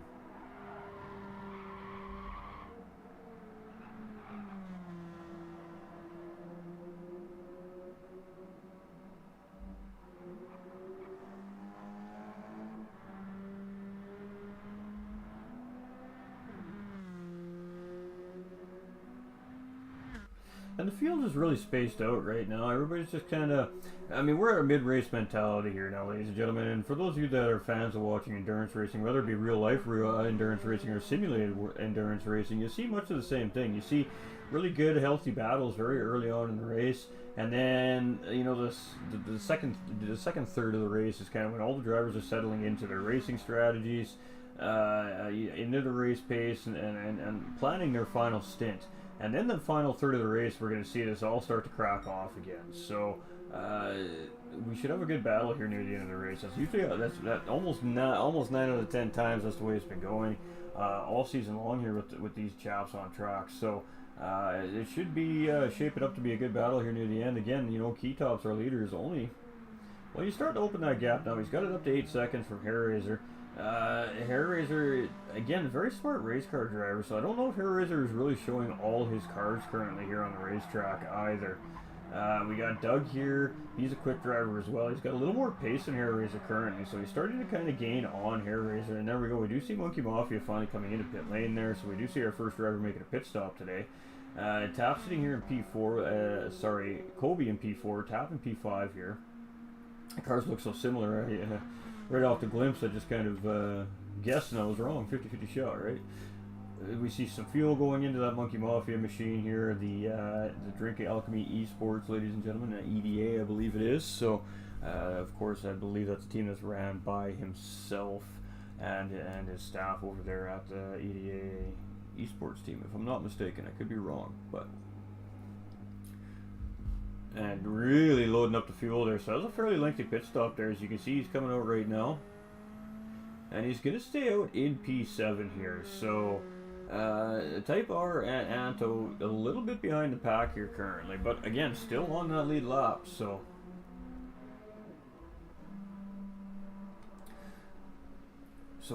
Speaker 2: And the field is really spaced out right now. Everybody's just kind of, I mean, we're at a mid-race mentality here now, ladies and gentlemen. And for those of you that are fans of watching endurance racing, whether it be real-life endurance racing or simulated endurance racing, you see much of the same thing. You see really good, healthy battles very early on in the race. And then, you know, the second third of the race is kind of when all the drivers are settling into their racing strategies, into the race pace, and planning their final stint. And then the final third of the race, we're going to see this all start to crack off again. So we should have a good battle here near the end of the race. That's usually that almost 9 out of 10 times that's the way it's been going all season long here with these chaps on track. So it should be shaping up to be a good battle here near the end. Again, you know, Keytop's our leader is only, well, you start to open that gap now. He's got it up to 8 seconds from Hairraiser. Hairraiser, again, a very smart race car driver, so I don't know if Hairraiser is really showing all his cars currently here on the racetrack either. We got Doug here. He's a quick driver as well. He's got a little more pace than Hairraiser currently, so he's starting to kind of gain on Hairraiser. And there we go. We do see Monkey Mafia finally coming into pit lane there, so we do see our first driver making a pit stop today. Tap sitting here in P4. Sorry, Kobe in P4. Tap in P5 here. The cars look so similar. Right off the glimpse, I just kind of guessed and I was wrong. 50-50 shot, right? We see some fuel going into that Monkey Mafia machine here. The Drink Alchemy Esports, ladies and gentlemen, EDA, I believe it is. So, of course, I believe that's a team that's ran by himself and his staff over there at the EDA Esports team. If I'm not mistaken, I could be wrong, but. And really loading up the fuel there. So that was a fairly lengthy pit stop there. As you can see, he's coming out right now. And he's going to stay out in P7 here. So, Type R and Anto a little bit behind the pack here currently. But again, still on that lead lap. So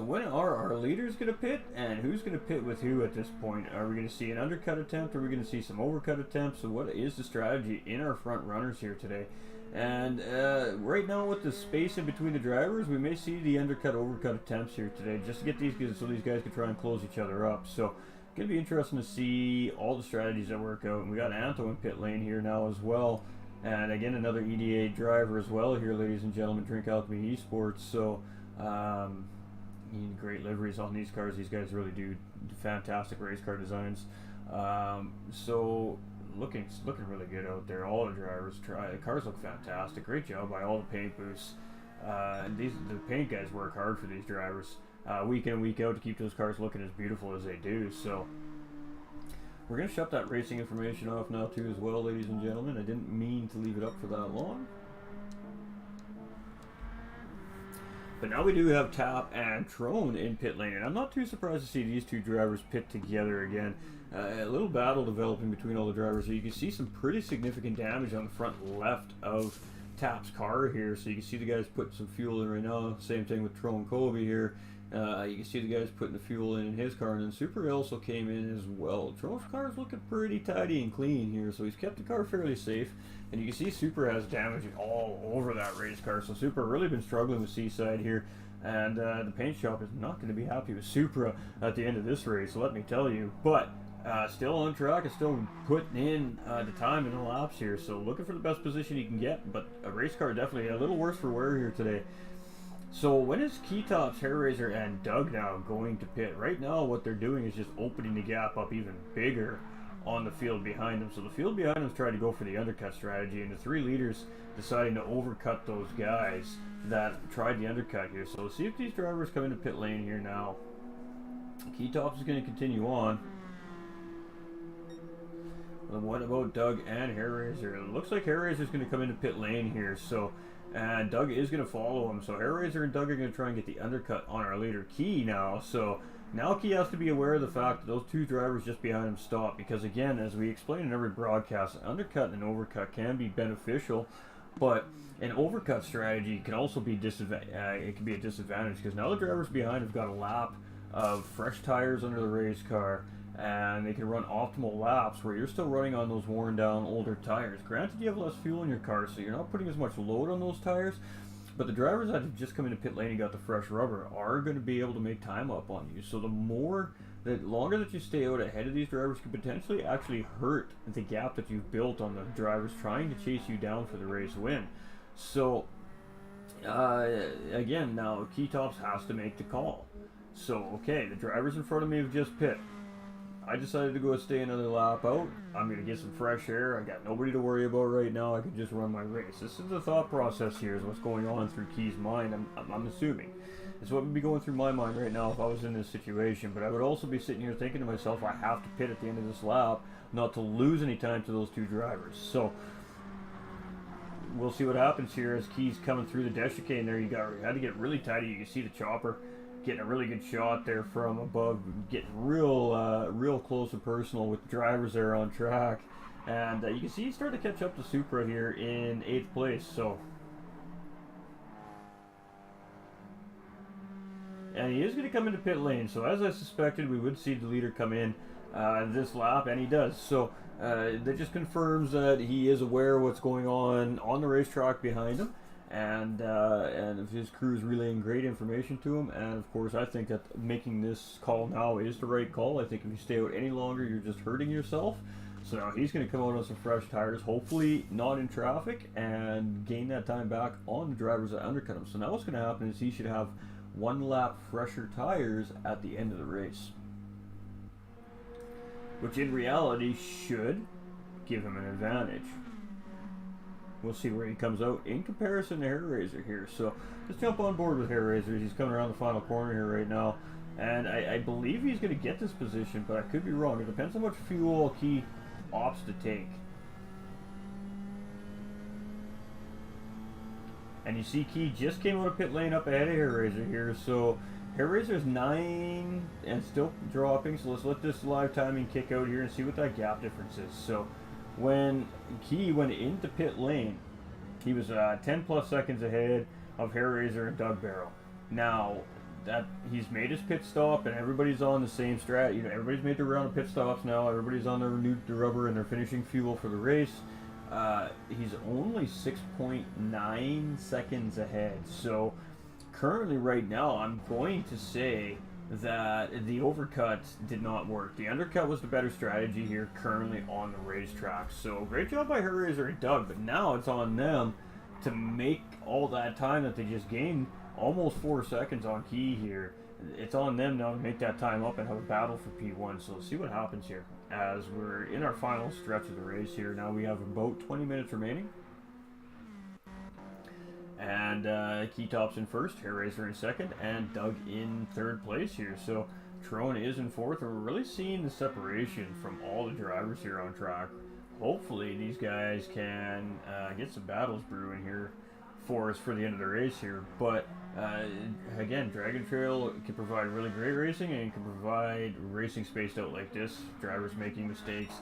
Speaker 2: when are our leaders going to pit, and who's going to pit with who at this point? Are we going to see an undercut attempt, or are we going to see some overcut attempts? So what is the strategy in our front runners here today? And right now with the space in between the drivers, we may see the undercut, overcut attempts here today, just to get these guys, so these guys can try and close each other up. So it's going to be interesting to see all the strategies that work out. And we got Anto in pit lane here now as well. And again, another EDA driver as well here, ladies and gentlemen, Drink Alchemy Esports. So, great liveries on these cars. These guys really do fantastic race car designs. So looking really good out there. All the drivers the cars look fantastic. Great job by all the paint booths. The paint guys work hard for these drivers week in and week out to keep those cars looking as beautiful as they do. So we're gonna shut that racing information off now too as well, ladies and gentlemen. I didn't mean to leave it up for that long. But now we do have Tap and Trone in pit lane, and I'm not too surprised to see these two drivers pit together again. A little battle developing between all the drivers. So you can see some pretty significant damage on the front left of Tap's car here. So you can see the guys putting some fuel in right now. Same thing with Trone Kobe here. You can see the guys putting the fuel in his car, and then Super also came in as well. Trone's car is looking pretty tidy and clean here, so he's kept the car fairly safe. And you can see Super has damage all over that race car, so Super really been struggling with Seaside here. And the paint shop is not going to be happy with Supra at the end of this race, let me tell you. But still on track and still putting in the time in the laps here, so looking for the best position he can get. But a race car definitely a little worse for wear here today. So when is Keytops, Hairraiser, and Doug now going to pit? Right now what they're doing is just opening the gap up even bigger on the field behind them. So the field behind them is trying to go for the undercut strategy, and the three leaders deciding to overcut those guys that tried the undercut here. So let's see if these drivers come into pit lane here now. Keytops is going to continue on. And what about Doug and Hairraiser? It looks like Hairraiser is going to come into pit lane here. So and Doug is going to follow him. So Hairraiser and Doug are going to try and get the undercut on our leader Key now. So now Key has to be aware of the fact that those two drivers just behind him stop. Because again, as we explain in every broadcast, an undercut and an overcut can be beneficial. But an overcut strategy can also be it can be a disadvantage, because now the drivers behind have got a lap of fresh tires under the race car, and they can run optimal laps where you're still running on those worn down older tires. Granted, you have less fuel in your car, so you're not putting as much load on those tires, but the drivers that have just come into pit lane and got the fresh rubber are going to be able to make time up on you. So the more the longer that you stay out ahead of these drivers could potentially actually hurt the gap that you've built on the drivers trying to chase you down for the race win. So again, now Keytops has to make the call. So okay, the drivers in front of me have just pit. I decided to go stay another lap out. I'm going to get some fresh air. I got nobody to worry about right now. I can just run my race. This is the thought process here, is what's going on through Key's mind. I'm assuming. It's what would be going through my mind right now if I was in this situation. But I would also be sitting here thinking to myself, I have to pit at the end of this lap, not to lose any time to those two drivers. So we'll see what happens here as Key's coming through the Death Chicane there. You had to get really tidy. You can see the chopper getting a really good shot there from above, getting real close and personal with the drivers there on track. And you can see he's starting to catch up to Supra here in 8th place. So, and he is going to come into pit lane. So as I suspected, we would see the leader come in this lap, and he does. So that just confirms that he is aware of what's going on the racetrack behind him. And if his crew is relaying great information to him. And of course, I think that making this call now is the right call. I think if you stay out any longer, you're just hurting yourself. So now he's going to come out on some fresh tires, hopefully not in traffic, and gain that time back on the drivers that undercut him. So now what's going to happen is he should have 1 lap fresher tires at the end of the race, which in reality should give him an advantage. We'll see where he comes out in comparison to Hair Razor here. So let's jump on board with Hair Razor. He's coming around the final corner here right now. And I believe he's going to get this position, but I could be wrong. It depends how much fuel Key opts to take. And you see Key just came out of pit lane up ahead of Hair Razor here. So Hair Razor's 9 and still dropping. So let's let this live timing kick out here and see what that gap difference is. So when Key went into pit lane, he was 10 plus seconds ahead of Hair Razor and DougBarrow. Now that he's made his pit stop and everybody's on the same strat, you know, everybody's made their round of pit stops now. Everybody's on their renewed rubber and they're finishing fuel for the race. He's only 6.9 seconds ahead. So currently, right now, I'm going to say that the overcut did not work. The undercut was the better strategy here currently on the racetrack. So great job by Hair Razor and Doug, but now it's on them to make all that time that they just gained, almost 4 seconds on Key here. It's on them now to make that time up and have a battle for P1. So let's see what happens here as we're in our final stretch of the race here. Now we have about 20 minutes remaining. And Keytops in first, Hair Razor in second, and Doug in third place here. So Trone is in fourth, and we're really seeing the separation from all the drivers here on track. Hopefully these guys can get some battles brewing here for us for the end of the race here. But again, Dragon Trail can provide really great racing, and can provide racing spaced out like this, drivers making mistakes.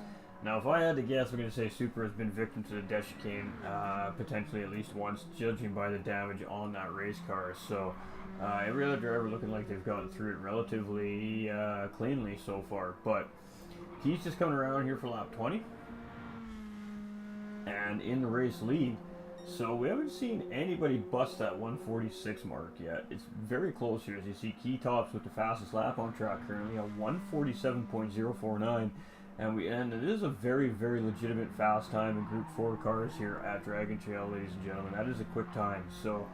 Speaker 2: Now, if I had to guess, I'm going to say Super has been victim to the Death Chicane potentially at least once, judging by the damage on that race car. So every other driver looking like they've gotten through it relatively cleanly so far. But he's just coming around here for lap 20 and in the race lead. So we haven't seen anybody bust that 146 mark yet. It's very close here, as you see Keytops with the fastest lap on track currently at 147.049. And it is a very, very legitimate fast time in Group 4 cars here at Dragon Trail, ladies and gentlemen. That is a quick time. So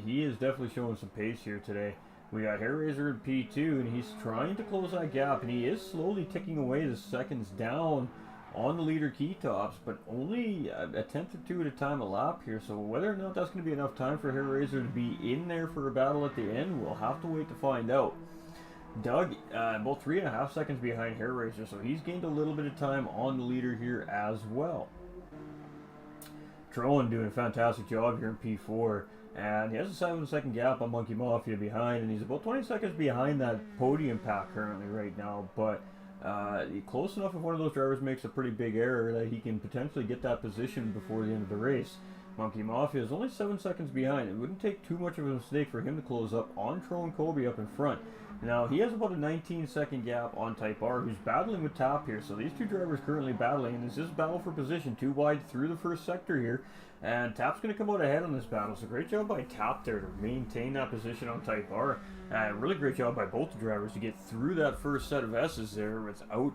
Speaker 2: he is definitely showing some pace here today. We got Hair Razor in P2, and he's trying to close that gap, and he is slowly ticking away the seconds down on the leader Keytops, but only a tenth or two at a time a lap here. So whether or not that's going to be enough time for Hair Razor to be in there for a battle at the end, we'll have to wait to find out. Doug, about 3.5 seconds behind Hair Razor, so he's gained a little bit of time on the leader here as well. Trone doing a fantastic job here in P4, and he has a 7-second gap on Monkey Mafia behind, and he's about 20 seconds behind that podium pack currently right now, but close enough if one of those drivers makes a pretty big error that he can potentially get that position before the end of the race. Monkey Mafia is only 7 seconds behind. It wouldn't take too much of a mistake for him to close up on Tro and Kobe up in front. Now, he has about a 19-second gap on Type R, who's battling with Tap here. So these two drivers currently battling, and this is battle for position. Too wide through the first sector here, and Tap's going to come out ahead on this battle. So great job by Tap there to maintain that position on Type R. Really great job by both the drivers to get through that first set of S's there without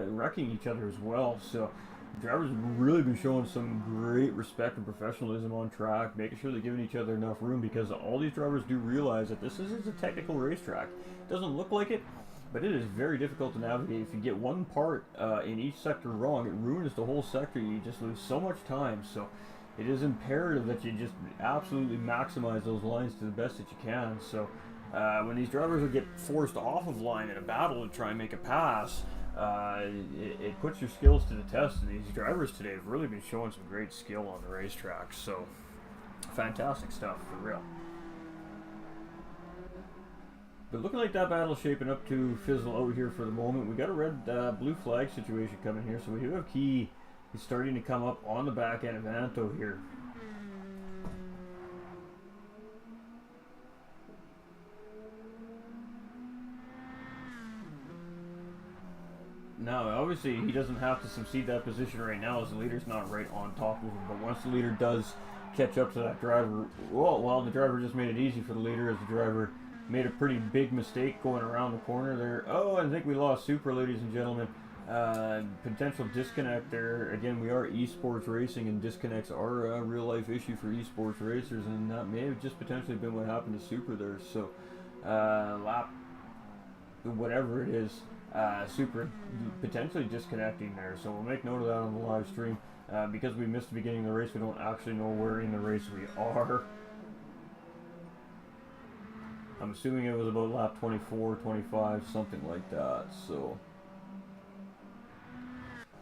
Speaker 2: wrecking each other as well. So the drivers have really been showing some great respect and professionalism on track, making sure they're giving each other enough room, because all these drivers do realize that this is a technical racetrack. It doesn't look like it, but it is very difficult to navigate. If you get one part in each sector wrong, it ruins the whole sector. You just lose so much time. So it is imperative that you just absolutely maximize those lines to the best that you can. So when these drivers will get forced off of line in a battle to try and make a pass, it puts your skills to the test, and these drivers today have really been showing some great skill on the racetrack. So fantastic stuff for real. But looking like that battle's shaping up to fizzle out here for the moment. We got a red blue flag situation coming here, so we do have Key. He's starting to come up on the back end of Anto here. Now, obviously, he doesn't have to succeed that position right now, as the leader's not right on top of him. But once the leader does catch up to that driver, well, the driver just made it easy for the leader, as the driver made a pretty big mistake going around the corner there. Oh, I think we lost Super, ladies and gentlemen. Potential disconnect there. Again, we are esports racing, and disconnects are a real-life issue for esports racers, and that may have just potentially been what happened to Super there. So, lap, whatever it is, Super potentially disconnecting there. So we'll make note of that on the live stream. Because we missed the beginning of the race, we don't actually know where in the race we are. I'm assuming it was about lap 24, 25, something like that. So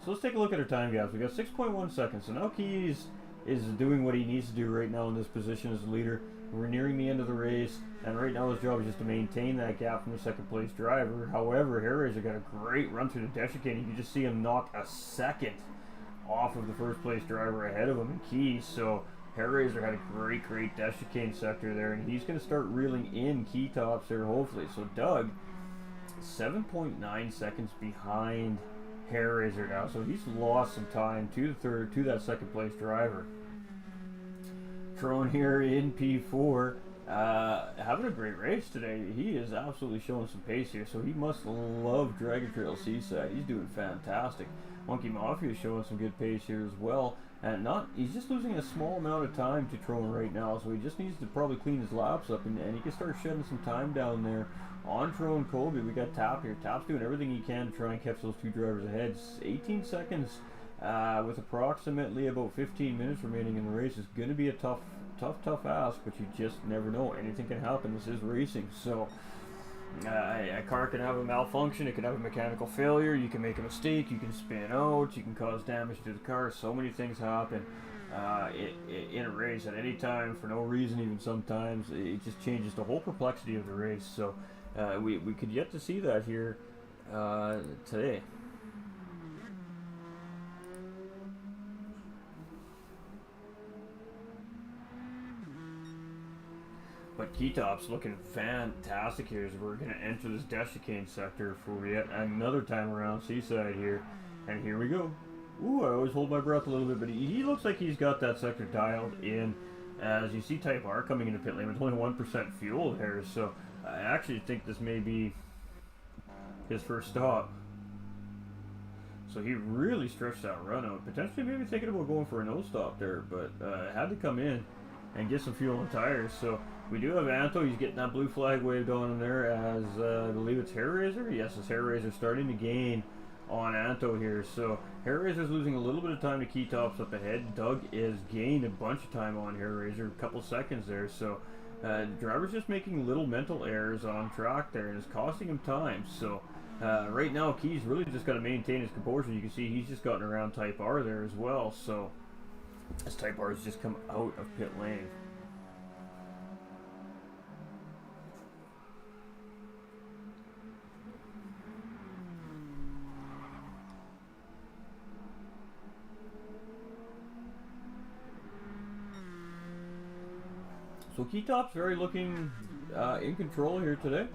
Speaker 2: let's take a look at our time gaps. We got 6.1 seconds. So now Keys is doing what he needs to do right now in this position as a leader. We're nearing the end of the race, and right now his job is just to maintain that gap from the second place driver. However, Hairraiser got a great run through the Death Chicane. You can just see him knock a second off of the first place driver ahead of him in Keys. So Hairraiser had a great Death Chicane sector there, and he's going to start reeling in key tops there hopefully. So Doug, 7.9 seconds behind Hairraiser now, so he's lost some time to that second place driver. Tron here in P4, having a great race today. He is absolutely showing some pace here, so he must love Dragon Trail Seaside. He's doing fantastic. Monkey Mafia is showing some good pace here as well, and he's just losing a small amount of time to Tron right now, so he just needs to probably clean his laps up, and he can start shedding some time down there on Tron and Kobe. We got Tap here. Tap's doing everything he can to try and catch those two drivers ahead. 18 seconds with approximately about 15 minutes remaining in the race is going to be a tough ask, but you just never know. Anything can happen. This is racing, so a car can have a malfunction, it can have a mechanical failure, you can make a mistake, you can spin out, you can cause damage to the car. So many things happen in a race at any time for no reason. Even sometimes it just changes the whole complexity of the race. So we could yet to see that here today. But Keytop's looking fantastic here as we're going to enter this Death Chicane sector for yet another time around Seaside here. And here we go. Ooh, I always hold my breath a little bit, but he looks like he's got that sector dialed in. As you see Type R coming into pit lane with only 1% fuel there, so I actually think this may be his first stop. So he really stretched that run out, potentially maybe thinking about going for a no stop there, but had to come in and get some fuel and tires. So we do have Anto. He's getting that blue flag waved on him there, as I believe it's Hairraiser. Yes, it's Hairraiser starting to gain on Anto here. So Hairraiser's losing a little bit of time to key tops up ahead. Doug is gained a bunch of time on Hairraiser, a couple seconds there. So driver's just making little mental errors on track there, and it's costing him time. So right now Key's really just got to maintain his composure. You can see he's just gotten around Type R there as well. So as Type R has just come out of pit lane. So Keytop's very looking in control here today.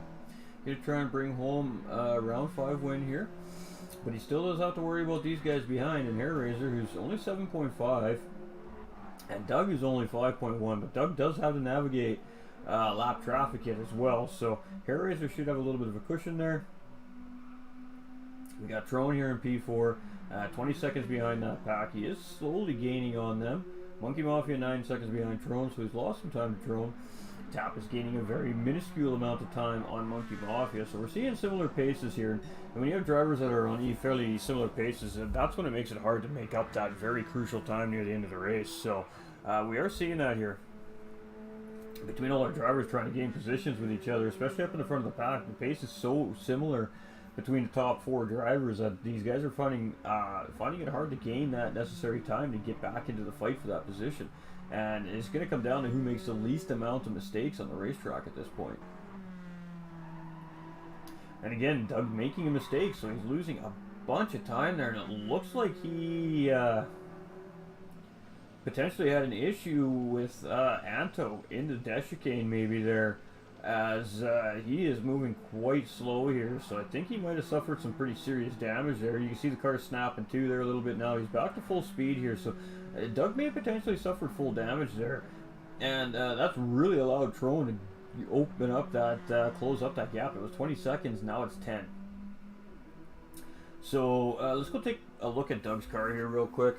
Speaker 2: Gonna try and bring home round 5 win here. But he still does have to worry about these guys behind, and Hairraiser, who's only 7.5, and Doug is only 5.1, but Doug does have to navigate lap traffic yet as well, so Hairraiser should have a little bit of a cushion there. We got Trone here in P4, 20 seconds behind that pack. He is slowly gaining on them. Monkey Mafia 9 seconds behind Trone, so he's lost some time to Trone. Tap is gaining a very minuscule amount of time on Monkey Mafia, so we're seeing similar paces here. And when you have drivers that are on fairly similar paces, that's when it makes it hard to make up that very crucial time near the end of the race. So we are seeing that here. Between all our drivers trying to gain positions with each other, especially up in the front of the pack, the pace is so similar between the top 4 drivers that these guys are finding it hard to gain that necessary time to get back into the fight for that position. And it's going to come down to who makes the least amount of mistakes on the racetrack at this point. And again, Doug making a mistake, so he's losing a bunch of time there, and it looks like he potentially had an issue with Anto in the Death Chicane maybe there, as he is moving quite slow here, so I think he might have suffered some pretty serious damage there. You can see the car snapping too there a little bit now. He's back to full speed here, so Doug may have potentially suffered full damage there, and that's really allowed Trone to open up that, close up that gap. It was 20 seconds, now it's 10. So let's go take a look at Doug's car here real quick.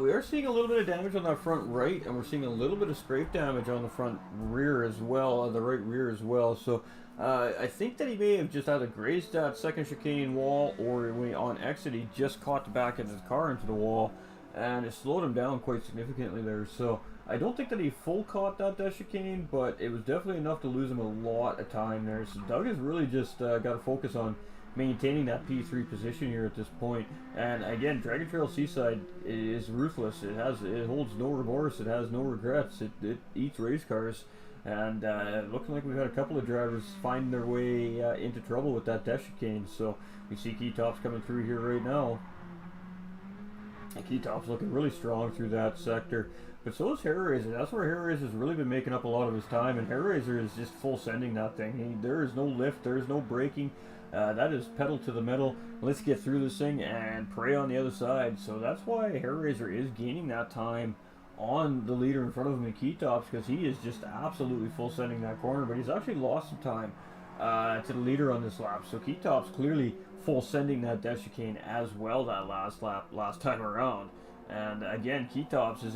Speaker 2: We are seeing a little bit of damage on that front right, and we're seeing a little bit of scrape damage on the front rear as well, the right rear as well. So I think that he may have just either grazed that second chicane wall, or when on exit he just caught the back of his car into the wall, and it slowed him down quite significantly there. So I don't think that he full caught that Death Chicane, but it was definitely enough to lose him a lot of time there. So Doug has really just got to focus on maintaining that P3 position here at this point. And again, Dragon Trail Seaside is ruthless. It holds no remorse. It has no regrets. It eats race cars. And looking like we've had a couple of drivers finding their way into trouble with that Death Chicane. So we see Keytop's coming through here right now. And Keytop's looking really strong through that sector. But so is Hairraiser. That's where Hairraiser's really been making up a lot of his time. And Hairraiser is just full sending that thing. There is no lift. There is no braking. That is pedal to the metal. Let's get through this thing and pray on the other side. So that's why Hairraiser is gaining that time on the leader in front of him in Keytops, because he is just absolutely full sending that corner. But he's actually lost some time to the leader on this lap. So Keytops clearly full sending that Death Chicane as well that last lap, last time around. And again, Keytops is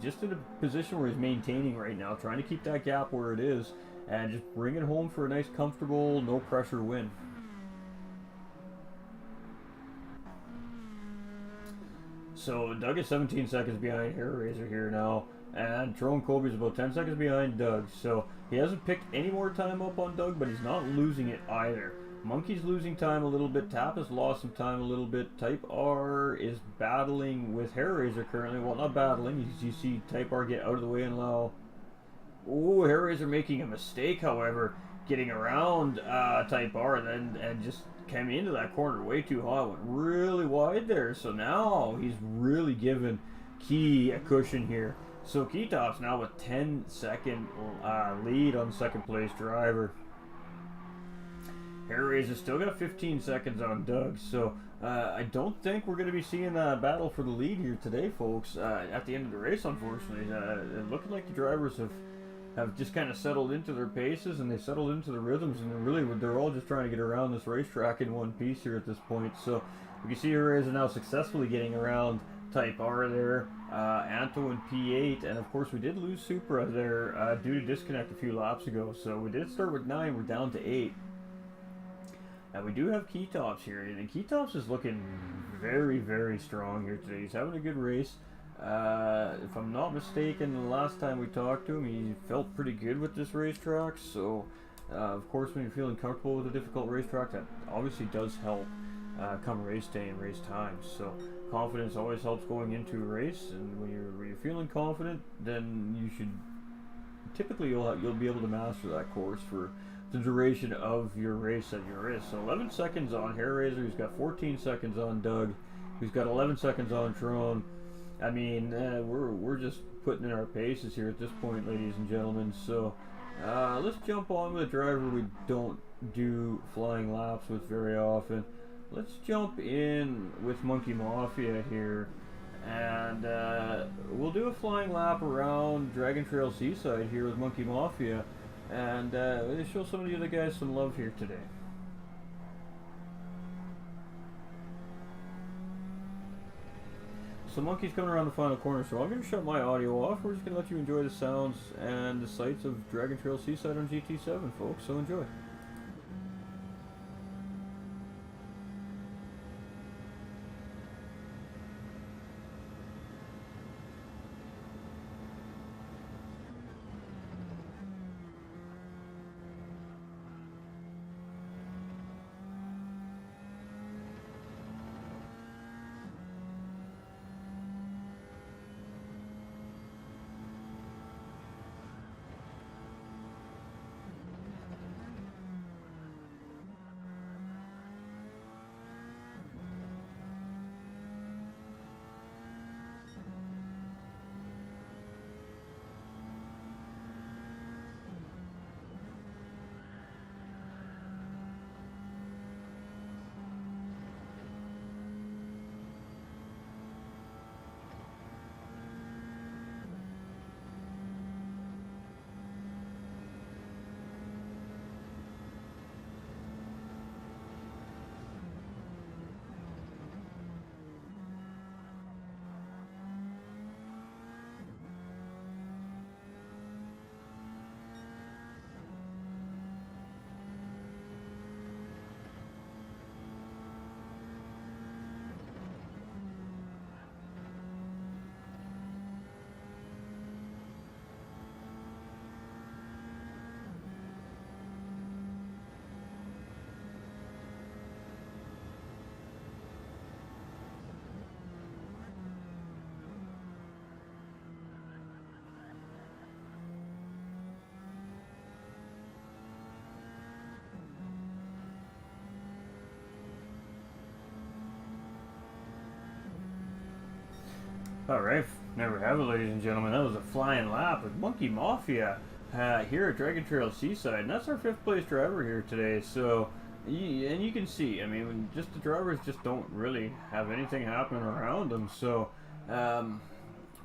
Speaker 2: just in a position where he's maintaining right now, trying to keep that gap where it is, and just bring it home for a nice, comfortable, no pressure win. So Doug is 17 seconds behind Hairraiser here now, and Trone Kobe is about 10 seconds behind Doug. So he hasn't picked any more time up on Doug, but he's not losing it either. Monkey's losing time a little bit. Tap has lost some time a little bit. Type R is battling with Hairraiser currently. Well, not battling. You see Type R get out of the way and allow... Oh, Hairraiser making a mistake, however, getting around Type R and just came into that corner way too hot. Went really wide there. So now he's really giving Key a cushion here. So Keytop's now with 10-second lead on second place driver. Hairraiser still got 15 seconds on Doug, so I don't think we're going to be seeing a battle for the lead here today, folks, at the end of the race, unfortunately. Looking like the drivers have just kind of settled into their paces, and they settled into the rhythms, and really they're all just trying to get around this racetrack in one piece here at this point. So we can see Hairraiser now successfully getting around Type R there, Anto in P8, and of course we did lose Supra there due to disconnect a few laps ago. So we did start with 9, we're down to 8. And we do have Keytops here, and Keytops is looking very, very strong here today. He's having a good race. If I'm not mistaken, the last time we talked to him, he felt pretty good with this racetrack. So, of course, when you're feeling comfortable with a difficult racetrack, that obviously does help come race day and race time. So, confidence always helps going into a race, and when you're feeling confident, then you should typically you'll be able to master that course for the duration of your race at your race. So 11 seconds on Hairraiser. He's got 14 seconds on Doug. who's got 11 seconds on Tron. I mean, we're just putting in our paces here at this point, ladies and gentlemen. So let's jump on with a driver we don't do flying laps with very often. Let's jump in with Monkey Mafia here, and we'll do a flying lap around Dragon Trail Seaside here with Monkey Mafia, and show some of the other guys some love here today. So Monkey's coming around the final corner, so I'm going to shut my audio off. We're just going to let you enjoy the sounds and the sights of Dragon Trail Seaside on GT7, folks, so enjoy. Alright, there we have it, ladies and gentlemen. That was a flying lap with Monkey Mafia here at Dragon Trail Seaside, and that's our 5th place driver here today. So, and you can see, I mean, just the drivers just don't really have anything happening around them. So,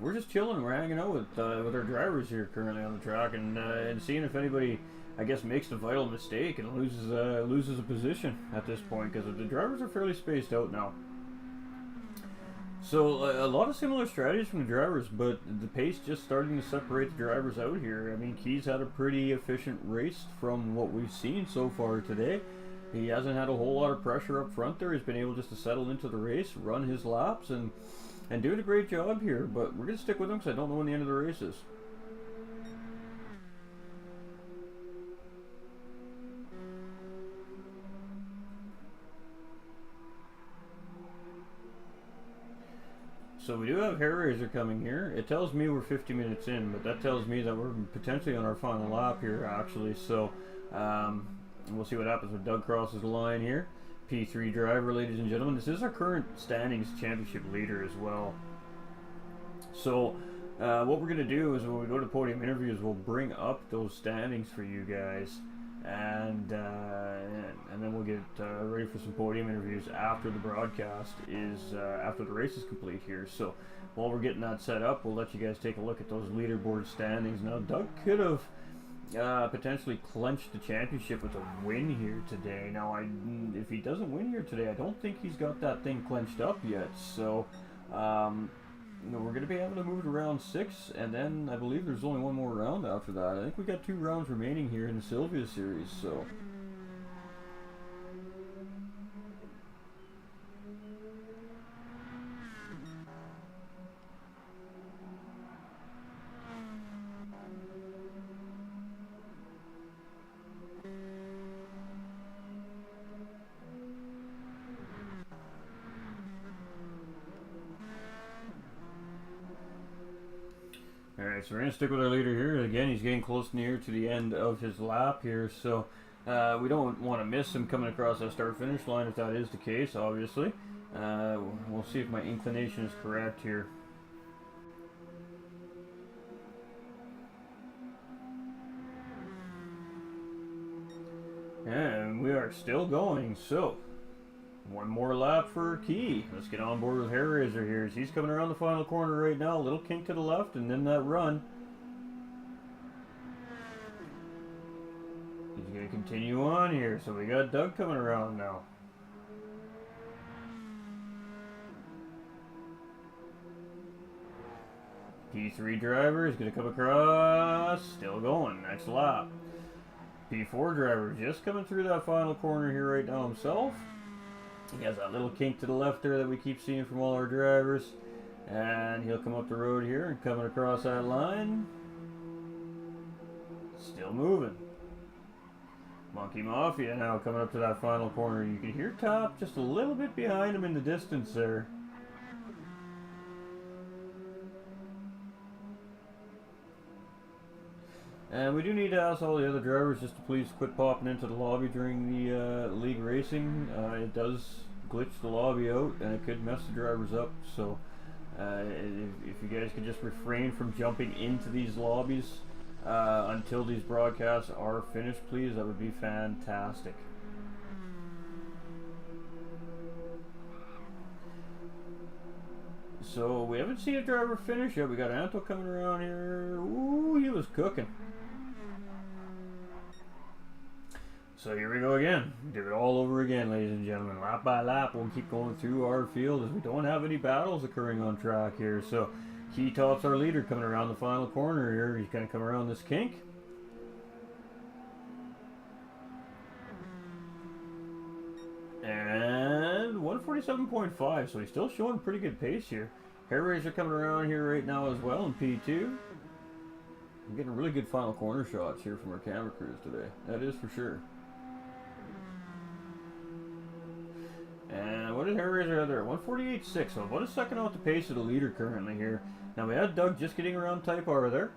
Speaker 2: we're just chilling, we're hanging out with our drivers here currently on the track, and seeing if anybody, I guess, makes the vital mistake and loses a position at this point, because the drivers are fairly spaced out now. So a lot of similar strategies from the drivers, but the pace just starting to separate the drivers out here. I mean, Key's had a pretty efficient race from what we've seen so far today. He hasn't had a whole lot of pressure up front there. He's been able just to settle into the race, run his laps, and doing a great job here. But we're going to stick with him because I don't know when the end of the race is. So we do have Hair Raiser coming here. It tells me we're 50 minutes in, but that tells me that we're potentially on our final lap here, actually. So we'll see what happens when Doug crosses the line here. P3 driver, ladies and gentlemen. This is our current standings championship leader as well. So what we're going to do is when we go to podium interviews, we'll bring up those standings for you guys. And then we'll get ready for some podium interviews after the broadcast is after the race is complete here. So while we're getting that set up, we'll let you guys take a look at those leaderboard standings. Now Doug could have potentially clinched the championship with a win here today. Now if he doesn't win here today, I don't think he's got that thing clinched up yet. So we're going to be able to move it to round 6, and then I believe there's only one more round after that. I think we got 2 rounds remaining here in the Silvia series, so. Alright, so we're going to stick with our leader here. Again, he's getting close near to the end of his lap here. So We don't want to miss him coming across that start-finish line if that is the case, obviously. We'll see if my inclination is correct here. And we are still going, so one more lap for Key. Let's get on board with Hair Razor here. He's coming around the final corner right now. A little kink to the left and then that run. He's going to continue on here. So we got Doug coming around now. P3 driver is going to come across. Still going. Next lap. P4 driver just coming through that final corner here right now himself. He has that little kink to the left there that we keep seeing from all our drivers. And he'll come up the road here and coming across that line. Still moving. Monkey Mafia now coming up to that final corner. You can hear Top just a little bit behind him in the distance there. And we do need to ask all the other drivers just to please quit popping into the lobby during the league racing. It does glitch the lobby out and it could mess the drivers up. So if you guys could just refrain from jumping into these lobbies until these broadcasts are finished, please, that would be fantastic. So we haven't seen a driver finish yet. We got Anto coming around here. Ooh, he was cooking. So here we go again. Do it all over again, ladies and gentlemen. Lap by lap, we'll keep going through our field as we don't have any battles occurring on track here. So Key Top's our leader coming around the final corner here. He's going to come around this kink. And 147.5, so he's still showing pretty good pace here. Hair Razor coming around here right now as well in P2. I'm getting really good final corner shots here from our camera crews today. That is for sure. And what did Hair Razor have there? 148.6, so about a second off the pace of the leader currently here. Now we had Doug just getting around Type R there.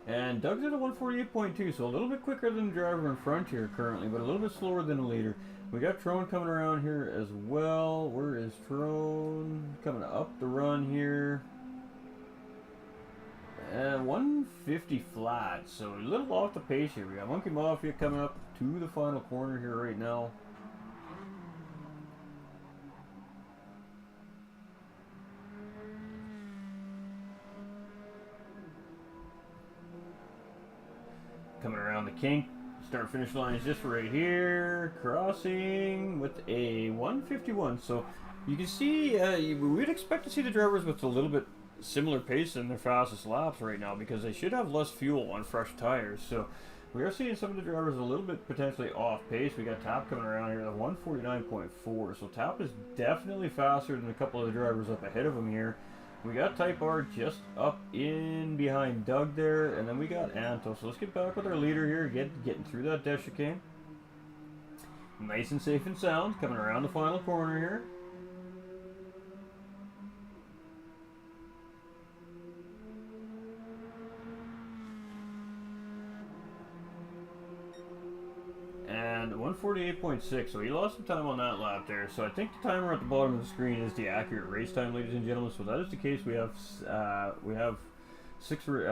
Speaker 2: And Doug's at a 148.2, so a little bit quicker than the driver in front here currently, but a little bit slower than the leader. We got Trone coming around here as well. Where is Trone? Coming up the run here. 150 flat, so a little off the pace here. We got Monkey Mafia coming up to the final corner here right now. Coming around the kink. Start finish line is just right here. Crossing with a 151. So you can see, we'd expect to see the drivers with a little bit similar pace in their fastest laps right now because they should have less fuel on fresh tires. So we are seeing some of the drivers a little bit potentially off pace. We got Tap coming around here at 149.4. So Tap is definitely faster than a couple of the drivers up ahead of him here. We got Type R just up in behind Doug there, and then we got Anto. So let's get back with our leader here, getting through that Death Chicane. Nice and safe and sound, coming around the final corner here. And 148.6, so he lost some time on that lap there. So I think the timer at the bottom of the screen is the accurate race time, ladies and gentlemen. So that is the case. We have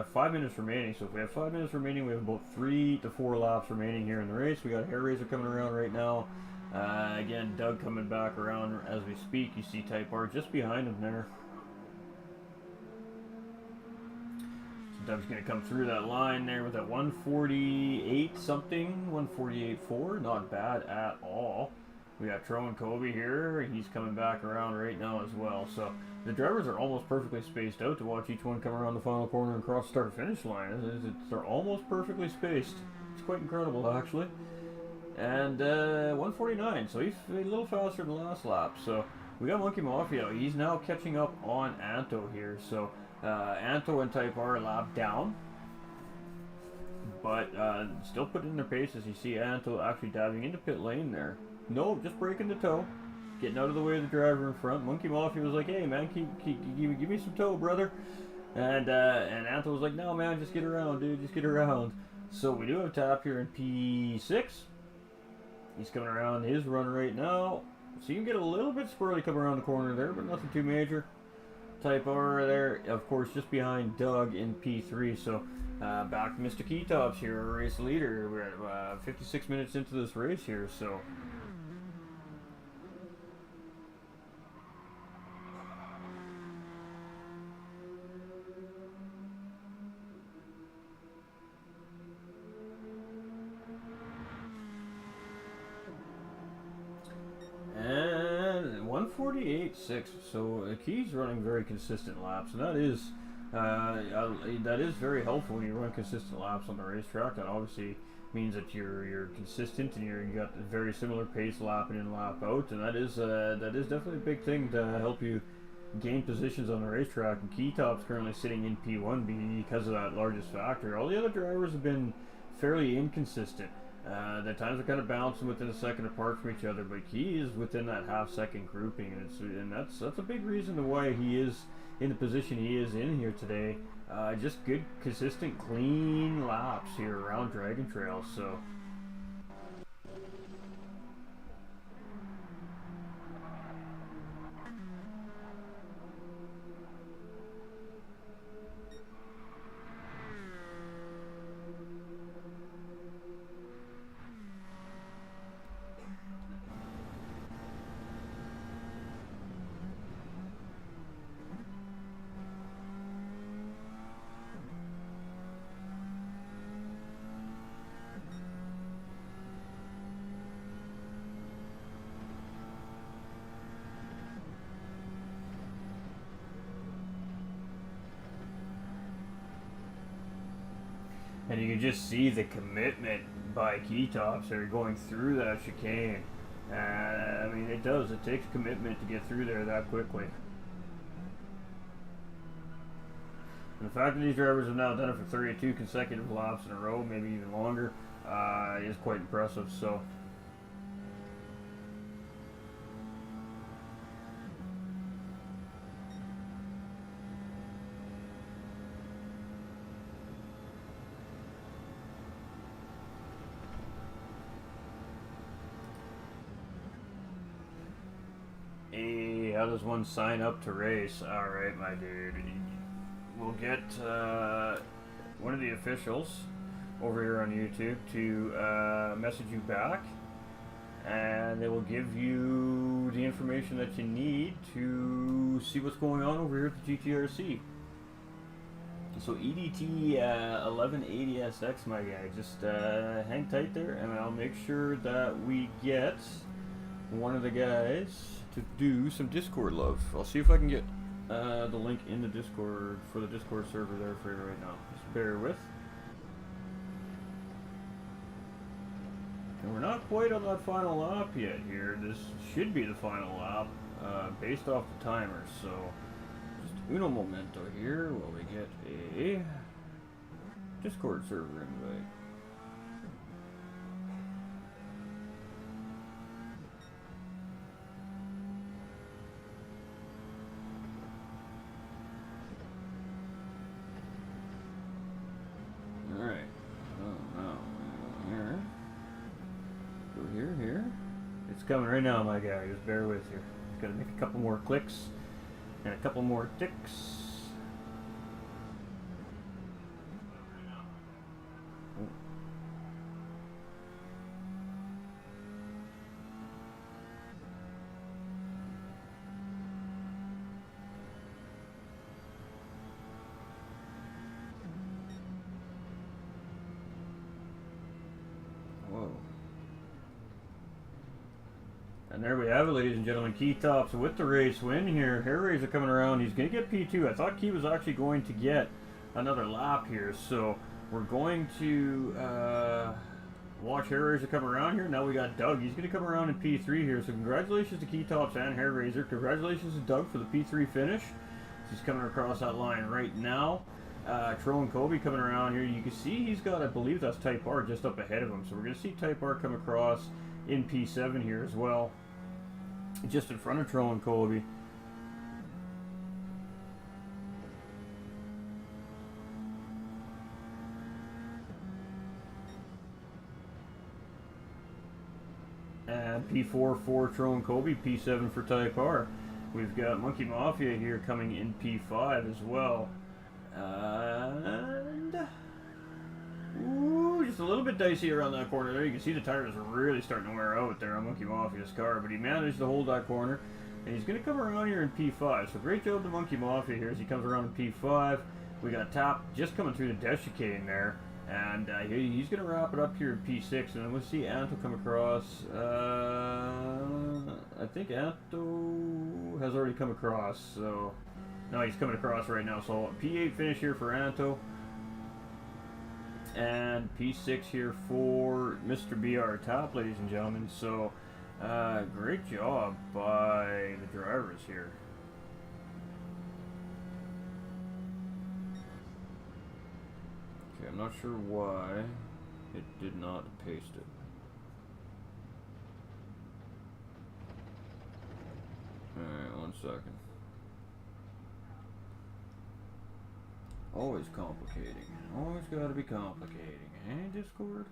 Speaker 2: 5 minutes remaining. So if we have 5 minutes remaining, we have about 3 to 4 laps remaining here in the race. We got Hair Razor coming around right now. Again, Doug coming back around as we speak. You see Type R just behind him there. Doug's going to come through that line there with that 148 something, 148.4, not bad at all. We got Tro Kobe here, he's coming back around right now as well. So the drivers are almost perfectly spaced out to watch each one come around the final corner and cross start finish line. They're almost perfectly spaced. It's quite incredible actually. And 149, so he's a little faster than last lap. So we got Monkey Mafia, he's now catching up on Anto here. So Anto and Type R lap down, but still putting in their paces. You see Anto actually diving into pit lane there. No, just breaking the toe. getting out of the way of the driver in front. Monkey Mafia was like, hey man, give me some tow, brother. And Anto was like, no man, just get around, dude, just get around. So we do have a tap here in P6. He's coming around his run right now. So you can get a little bit squirrely coming around the corner there, but nothing too major. Type R there, of course, just behind Doug in P3. So back to Mr. Keytops here, our race leader. We're at 56 minutes into this race here, so. And 148.6. So Key's running very consistent laps, and that is very helpful when you run consistent laps on the racetrack. That obviously means that you're consistent and you got a very similar pace lap in and lap out, and that is definitely a big thing to help you gain positions on the racetrack. And Keytop's currently sitting in P1 because of that largest factor. All the other drivers have been fairly inconsistent. The times are kind of bouncing within a second apart from each other, but Key is within that half-second grouping, and that's a big reason to why he is in the position he is in here today. Just good, consistent, clean laps here around Dragon Trail. So. And you can just see the commitment by Keytops that are going through that chicane. I mean, it does. It takes commitment to get through there that quickly. And the fact that these drivers have now done it for 32 consecutive laps in a row, maybe even longer, is quite impressive. So. Hey, how does one sign up to race? Alright, my dude. We'll get one of the officials over here on YouTube to message you back, and they will give you the information that you need to see what's going on over here at the GTRC. So EDT 1180SX, my guy. Just hang tight there, and I'll make sure that we get one of the guys to do some Discord love. I'll see if I can get the link in the Discord for the Discord server there for you right now. Just bear with. And we're not quite on that final lap yet here. This should be the final lap based off the timer. So just uno momento here while we get a Discord server invite. Coming right now, my guy. Just bear with you. Just gotta make a couple more clicks and a couple more ticks. Whoa. And there we have it, ladies and gentlemen. Keytops with the race win here. Hair Razor coming around. He's going to get P2. I thought Key was actually going to get another lap here. So we're going to watch Hair Razor come around here. Now we got Doug. He's going to come around in P3 here. So congratulations to Keytops and Hair Razor. Congratulations to Doug for the P3 finish. He's coming across that line right now. Tro and Kobe coming around here. You can see he's got, I believe that's Type R just up ahead of him. So we're going to see Type R come across in P7 here as well. just in front of Troll and Colby. And P4 for Troll and Colby, P7 for Type R. We've got Monkey Mafia here coming in P5 as well. And ooh, just a little bit dicey around that corner there. You can see the tires are really starting to wear out there on Monkey Mafia's car, but he managed to hold that corner, and he's going to come around here in P5. So great job to Monkey Mafia here as he comes around in P5. We got Top just coming through the Death Chicane there, and he's going to wrap it up here in P6, and then we'll see Anto come across. I think Anto has already come across, so no, he's coming across right now. So P8 finish here for Anto. And P6 here for Mr. BR Top, ladies and gentlemen. So, great job by the drivers here. Okay, I'm not sure why it did not paste it. Alright, 1 second. Always complicating. Always gotta be complicating. Eh, Discord?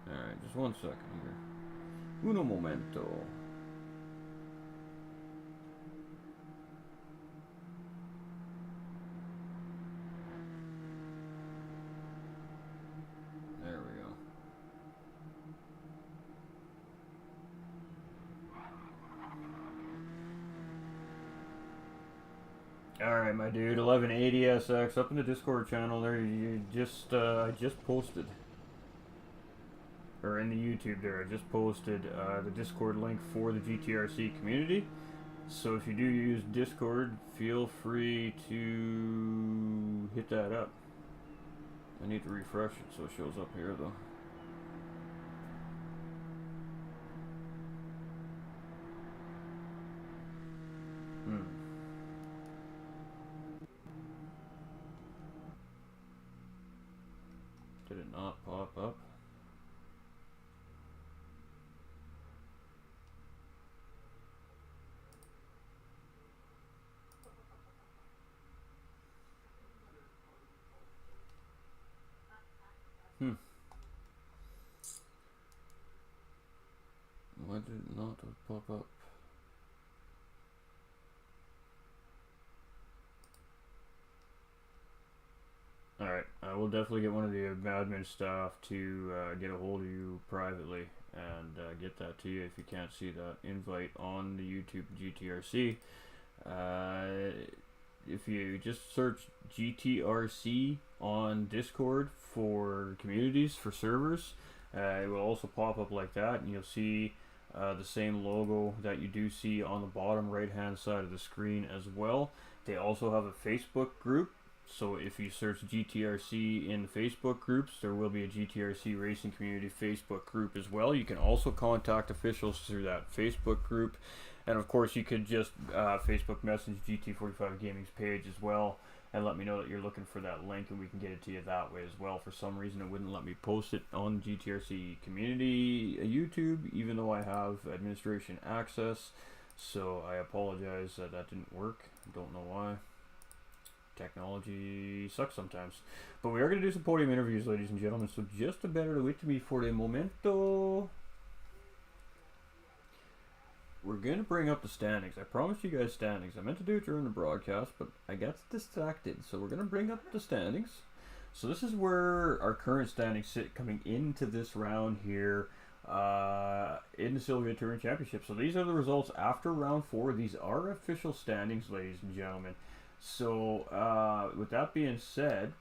Speaker 2: Alright, just 1 second here. Uno momento. There we go. Alright, my dude, 1180SX up in the Discord channel there. You just I just posted, or in the YouTube there, I just posted the Discord link for the GTRC community. So if you do use Discord, feel free to hit that up. I need to refresh it so it shows up here though. Did it not pop up? Why did it not pop up? Alright, I will definitely get one of the admin staff to get a hold of you privately and get that to you if you can't see that invite on the YouTube GTRC. If you just search GTRC on Discord for communities, for servers, it will also pop up like that, and you'll see the same logo that you do see on the bottom right hand side of the screen as well. They also have a Facebook group. So if you search GTRC in Facebook groups, there will be a GTRC Racing Community Facebook group as well. You can also contact officials through that Facebook group. And of course, you could just Facebook message GT45 Gaming's page as well and let me know that you're looking for that link, and we can get it to you that way as well. For some reason, it wouldn't let me post it on GTRC Community YouTube, even though I have administration access. So I apologize that that didn't work. Don't know why. Technology sucks sometimes. But we are going to do some podium interviews, ladies and gentlemen, so just a better wait to me for the momento. We're going to bring up the standings. I promised you guys standings. I meant to do it during the broadcast, but I got distracted. So we're going to bring up the standings. So this is where our current standings sit coming into this round here in the Silvia Touring Championship. So these are the results after round 4. These are official standings, ladies and gentlemen. So, with that being said,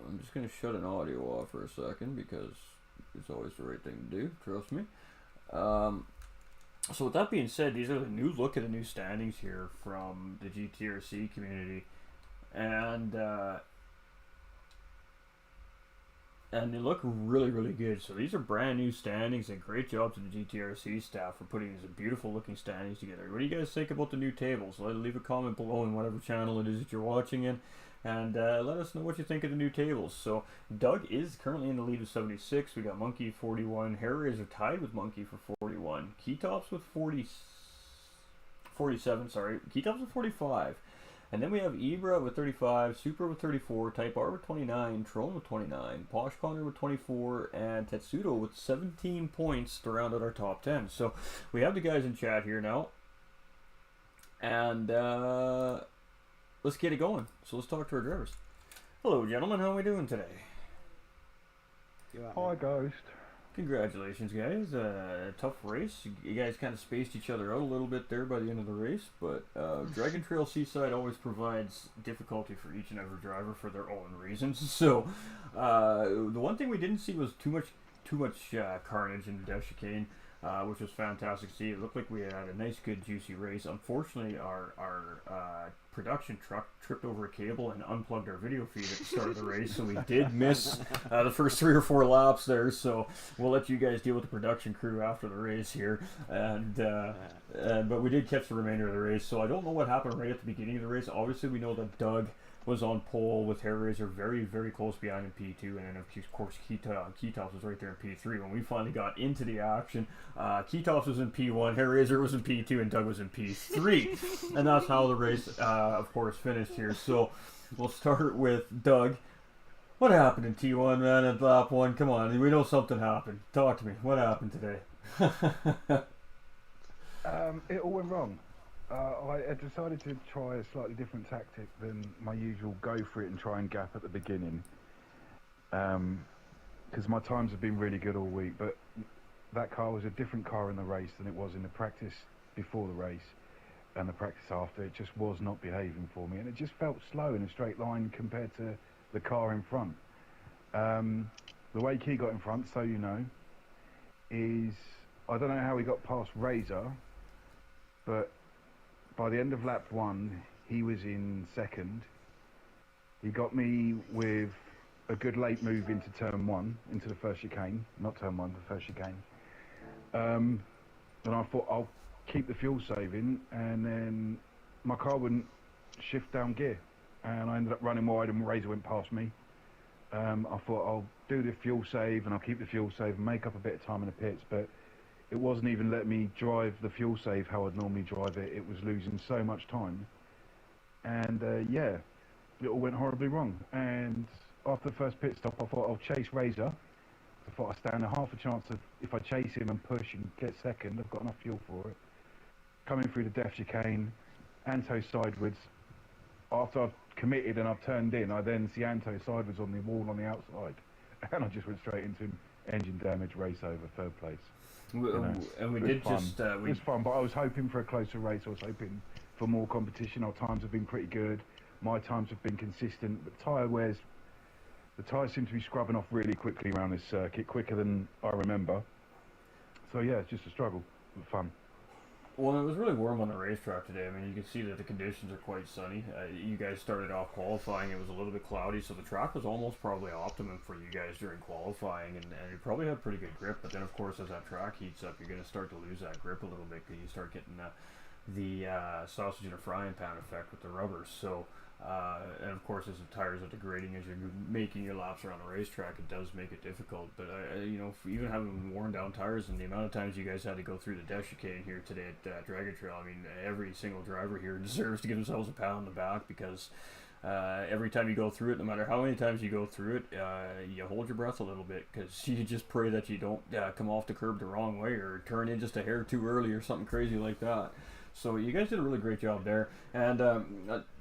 Speaker 2: I'm just going to shut an audio off for a second because it's always the right thing to do, trust me. So with that being said, these are the new look at the new standings here from the GTRC community. And they look really, really good. So these are brand new standings, and great job to the GTRC staff for putting these beautiful looking standings together. What do you guys think about the new tables? Leave a comment below in whatever channel it is that you're watching in. and let us know what you think of the new tables. So Doug is currently in the lead with 76. We got Monkey 41. Hairraiser tied with Monkey for 41. Keytops with 47. Sorry, Keytops with 45. And then we have Ibra with 35, Super with 34, Type R with 29, Tron with 29, Posh Connor with 24, and Tetsudo with 17 points to round out our top 10. So we have the guys in chat here now. And let's get it going. So let's talk to our drivers. Hello, gentlemen. How are we doing today?
Speaker 3: Hi, Ghost.
Speaker 2: Congratulations, guys. Tough race. You guys kind of spaced each other out a little bit there by the end of the race, but Dragon Trail Seaside always provides difficulty for each and every driver for their own reasons. So the one thing we didn't see was too much carnage in the Death Chicane, which was fantastic to see. It looked like we had a nice, good, juicy race. Unfortunately, our production truck tripped over a cable and unplugged our video feed at the start of the race, so we did miss the first 3 or 4 laps there. So we'll let you guys deal with the production crew after the race here, but we did catch the remainder of the race. So I don't know what happened right at the beginning of the race. Obviously, we know that Doug was on pole with Hairraiser very, very close behind in P2, and then of course Keytops was right there in P3. When we finally got into the action, Keytops was in P1, Hairraiser was in P2, and Doug was in P3, and that's how the race, of course, finished here. So we'll start with Doug. What happened in T1, man, at lap 1? Come on, we know something happened. Talk to me. What happened today?
Speaker 3: It all went wrong. I decided to try a slightly different tactic than my usual go for it and try and gap at the beginning. Because my times have been really good all week, but that car was a different car in the race than it was in the practice before the race and the practice after. It just was not behaving for me, and it just felt slow in a straight line compared to the car in front. The way Key got in front, so you know, is I don't know how he got past Razor, but by the end of lap 1, he was in second. He got me with a good late move into turn 1, into the first chicane. Not turn 1, the first chicane. And I thought I'll keep the fuel saving, and then my car wouldn't shift down gear. And I ended up running wide, and Razor went past me. I thought I'll do the fuel save, and I'll keep the fuel save and make up a bit of time in the pits, but it wasn't even letting me drive the fuel save how I'd normally drive it. It was losing so much time. And yeah, it all went horribly wrong. And after the first pit stop, I thought I'll chase Razor. I thought I stand a half a chance of, if I chase him and push and get second, I've got enough fuel for it. Coming through the Death Chicane, Anto sideways. After I've committed and I've turned in, I then see Anto sideways on the wall on the outside. And I just went straight into engine damage, race over, third place.
Speaker 2: And we did just...
Speaker 3: it was fun, but I was hoping for a closer race. I was hoping for more competition. Our times have been pretty good. My times have been consistent. But the tyres seem to be scrubbing off really quickly around this circuit, quicker than I remember. So yeah, it's just a struggle, but fun.
Speaker 2: Well, it was really warm on the racetrack today. I mean, you can see that the conditions are quite sunny. You guys started off qualifying. It was a little bit cloudy, so the track was almost probably optimum for you guys during qualifying, and you probably had pretty good grip. But then, of course, as that track heats up, you're going to start to lose that grip a little bit because you start getting the sausage in a frying pan effect with the rubber. So, and of course, as the tires are degrading as you're making your laps around the racetrack, it does make it difficult. But you know, even having worn down tires and the amount of times you guys had to go through the Death Chicane here today at Dragon Trail, I mean, every single driver here deserves to give themselves a pat on the back, because every time you go through it, no matter how many times you go through it, you hold your breath a little bit, because you just pray that you don't come off the curb the wrong way or turn in just a hair too early or something crazy like that. So you guys did a really great job there. And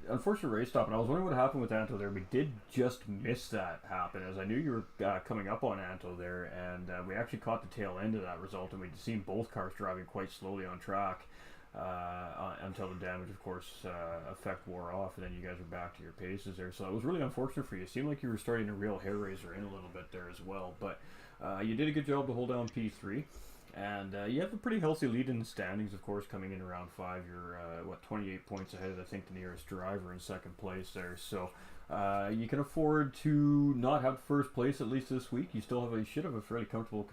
Speaker 2: unfortunate race stop, and I was wondering what happened with Anto there. We did just miss that happen, as I knew you were coming up on Anto there, and we actually caught the tail end of that result, and we'd seen both cars driving quite slowly on track until the damage, of course, effect wore off, and then you guys were back to your paces there. So it was really unfortunate for you. It seemed like you were starting to reel Hairraiser in a little bit there as well, but you did a good job to hold down P3. And you have a pretty healthy lead in the standings, of course, coming in around 5. You're, 28 points ahead of, I think, the nearest driver in second place there. So you can afford to not have first place, at least this week. You still have you should have a fairly comfortable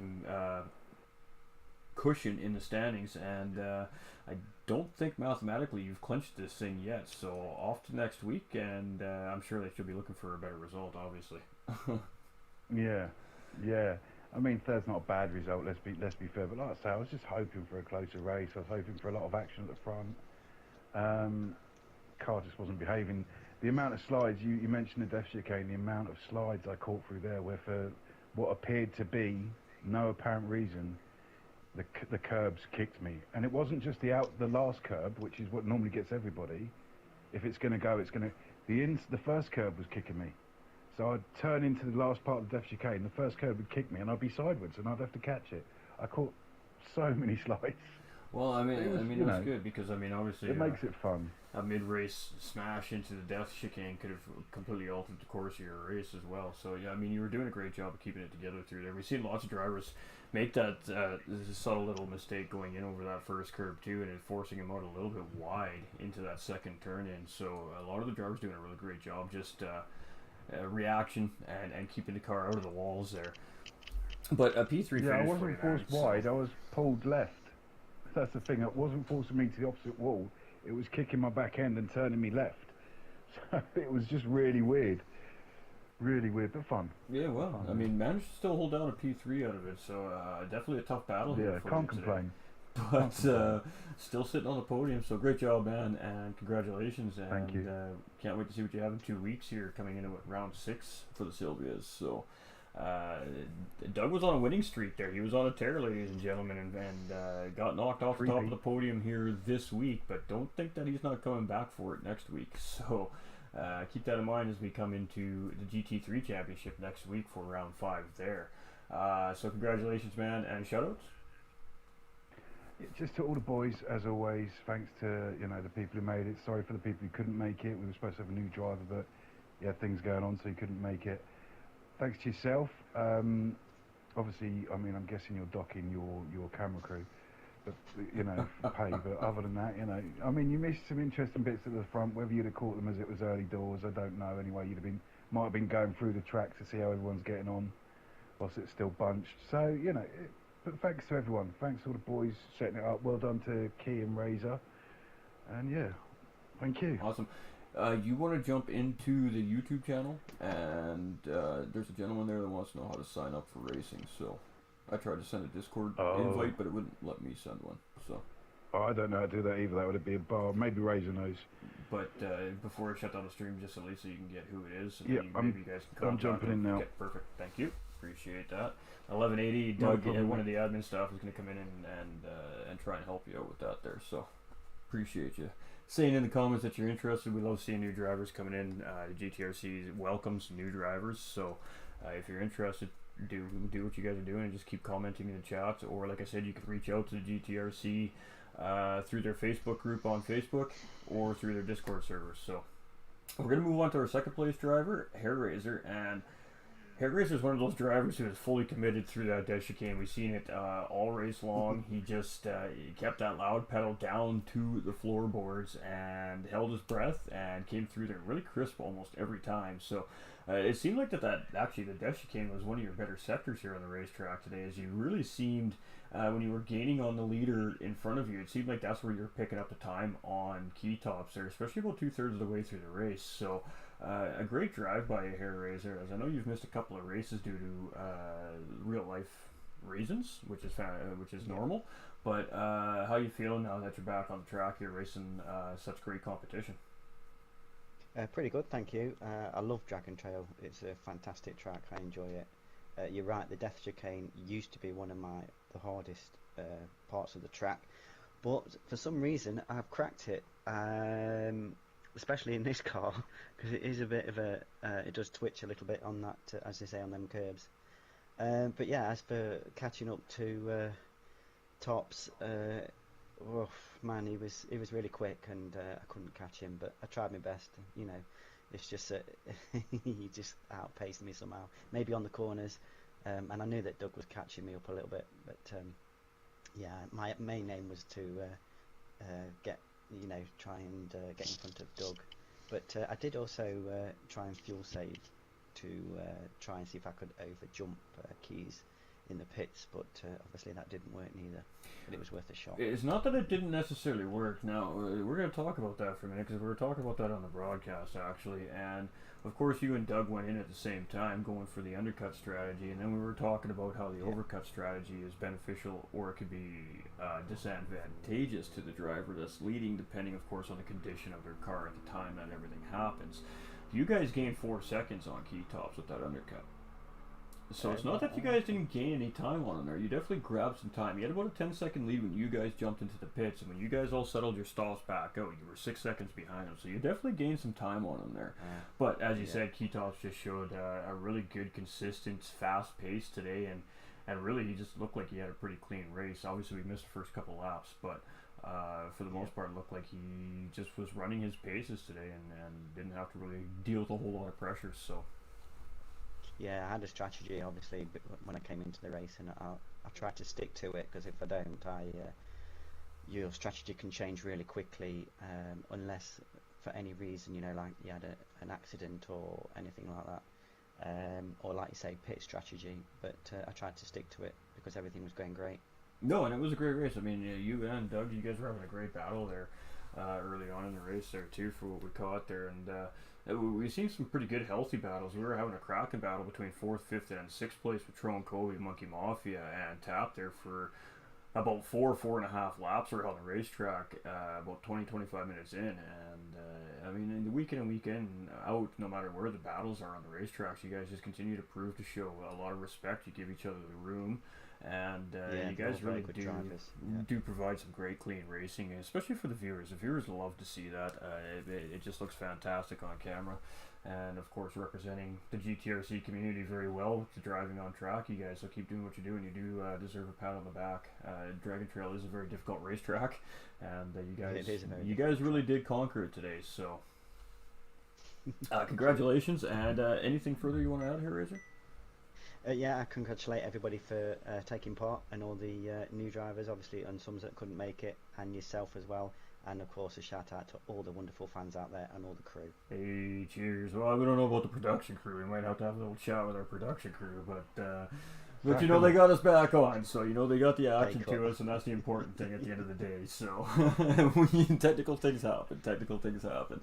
Speaker 2: cushion in the standings, and I don't think mathematically you've clinched this thing yet. So off to next week, and I'm sure they should be looking for a better result, obviously.
Speaker 3: Yeah, yeah. I mean, third's not a bad result. Let's be fair. But like I say, I was just hoping for a closer race. I was hoping for a lot of action at the front. Car just wasn't behaving. The amount of slides you mentioned the Death Chicane, the amount of slides I caught through there, where for what appeared to be no apparent reason, the curbs kicked me. And it wasn't just the last curb, which is what normally gets everybody. If it's going to go, it's going to. The first curb was kicking me. So I'd turn into the last part of the Death Chicane, the first curb would kick me, and I'd be sideways, and I'd have to catch it. I caught so many slides.
Speaker 2: Well, I mean, it was good because, I mean, obviously
Speaker 3: it makes it fun.
Speaker 2: A mid-race smash into the Death Chicane could have completely altered the course of your race as well. So yeah, I mean, you were doing a great job of keeping it together through there. We've seen lots of drivers make that subtle little mistake going in over that first curb too, and it forcing him out a little bit wide into that second turn in. So a lot of the drivers doing a really great job, just reaction and keeping the car out of the walls there. But a P3
Speaker 3: yeah, I
Speaker 2: finish
Speaker 3: wasn't forced wide. I was pulled left. That's the thing. It wasn't forcing me to the opposite wall. It was kicking my back end and turning me left. So it was just really weird, but fun.
Speaker 2: Yeah, well, fun. I mean, managed to still hold down a P3 out of it. So definitely a tough battle here.
Speaker 3: Yeah, can't complain.
Speaker 2: But still sitting on the podium. So great job, man, and congratulations. And
Speaker 3: thank you.
Speaker 2: Can't wait to see what you have in 2 weeks here, coming into round 6 for the Silvias. So. Doug was on a winning streak there. He was on a tear, ladies and gentlemen, and got knocked off the top of the podium here this week, but don't think that he's not coming back for it next week. So keep that in mind as we come into the GT3 Championship next week for round 5 there. So congratulations, man, and shoutouts.
Speaker 3: Just to all the boys, as always. Thanks to the people who made it. Sorry for the people who couldn't make it. We were supposed to have a new driver, but he had things going on, so he couldn't make it. Thanks to yourself. Obviously, I mean, I'm guessing you're docking your camera crew, but pay. But other than that, I mean, you missed some interesting bits at the front. Whether you'd have caught them as it was early doors, I don't know. Anyway, might have been going through the track to see how everyone's getting on, whilst it's still bunched. So but thanks to everyone. Thanks to all the boys setting it up. Well done to Key and Razor, and yeah, thank you.
Speaker 2: Awesome. You want to jump into the YouTube channel, and there's a gentleman there that wants to know how to sign up for racing. So I tried to send a Discord invite, but it wouldn't let me send one. So
Speaker 3: I don't know how to do that either. That would be a bar. Maybe Razor knows.
Speaker 2: But before I shut down the stream, just at least so you can get who it is. And
Speaker 3: yeah,
Speaker 2: maybe you guys can contact
Speaker 3: I'm jumping in now.
Speaker 2: Okay, perfect. Thank you. Appreciate that. 1180. Doug, one of the admin staff, is going to come in and try and help you out with that there. So appreciate you saying in the comments that you're interested. We love seeing new drivers coming in. The GTRC welcomes new drivers, so if you're interested, do what you guys are doing and just keep commenting in the chats. Or like I said, you can reach out to the GTRC through their Facebook group on Facebook or through their Discord servers. So we're going to move on to our second place driver, Hairraiser, and Hairraiser is one of those drivers who is fully committed through that Death Chicane. We've seen it all race long. He just he kept that loud pedal down to the floorboards and held his breath and came through there really crisp almost every time. So it seemed like that actually the Death Chicane was one of your better sectors here on the racetrack today, as you really seemed when you were gaining on the leader in front of you, it seemed like that's where you're picking up the time on key tops there, especially about 2/3 of the way through the race. So a great drive by Hairraiser, as I know you've missed a couple of races due to real life reasons, which is normal. But how you feeling now that you're back on the track? You're racing such great competition.
Speaker 4: Pretty good, thank you. I love Dragon Trail. It's a fantastic track. I enjoy it. You're right. The Death Chicane used to be one of the hardest parts of the track, but for some reason I've cracked it. Especially in this car, because it is a bit of a it does twitch a little bit on that, as they say, on them curbs. But yeah, as for catching up to Tops, man, he was really quick, and I couldn't catch him, but I tried my best. It's just he just outpaced me somehow, maybe on the corners, and I knew that Doug was catching me up a little bit, but yeah, my main aim was to try and get in front of Doug, but I did also try and fuel save to try and see if I could over jump Keys in the pits, but obviously that didn't work neither. But it was worth a shot.
Speaker 2: It's not that it didn't necessarily work. Now, we're going to talk about that for a minute, because we were talking about that on the broadcast, actually. And, of course, you and Doug went in at the same time, going for the undercut strategy. And then we were talking about how the overcut strategy is beneficial, or it could be disadvantageous to the driver that's leading, depending, of course, on the condition of their car at the time that everything happens. You guys gained 4 seconds on key tops with that undercut. So it's not that you guys didn't gain any time on them there. You definitely grabbed some time. You had about a 10-second lead when you guys jumped into the pits, and when you guys all settled your stalls back out, you were 6 seconds behind them. So you definitely gained some time on them there. But as you said, Keytops just showed a really good, consistent, fast pace today, and really he just looked like he had a pretty clean race. Obviously, we missed the first couple laps, but for the most part, it looked like he just was running his paces today and didn't have to really deal with a whole lot of pressure. So.
Speaker 4: Yeah, I had a strategy, obviously, when I came into the race, and I tried to stick to it, because if I don't, your strategy can change really quickly, unless for any reason, you know, like you had an accident or anything like that, or like you say, pit strategy. But I tried to stick to it because everything was going great.
Speaker 2: No, and it was a great race. I mean, you and Doug, you guys were having a great battle there early on in the race there too, for what we caught there, and we've seen some pretty good, healthy battles. We were having a cracking battle between 4th, 5th, and 6th place with Tron Covey, Monkey Mafia, and Tap there for about 4.5 laps around the racetrack, about 20-25 minutes in. And I mean, in the week in and week in out, no matter where the battles are on the racetracks, you guys just continue to prove to show a lot of respect. You give each other the room. And you guys really do provide some great, clean racing, especially for the viewers. The viewers love to see that. It just looks fantastic on camera. And, of course, representing the GTRC community very well with the driving on track. You guys will keep doing what you do, and you do deserve a pat on the back. Dragon Trail is a very difficult racetrack, and you guys really did conquer it today. So, congratulations. And anything further you want to add here, Razor?
Speaker 4: Yeah, I congratulate everybody for taking part, and all the new drivers, obviously, and some that couldn't make it, and yourself as well. And of course, a shout out to all the wonderful fans out there and all the crew.
Speaker 2: Hey, cheers. Well, we don't know about the production crew. We might have to have a little chat with our production crew, but you know, they got us back on, so you know they got the action to us, and that's the important thing at the end of the day. So technical things happen.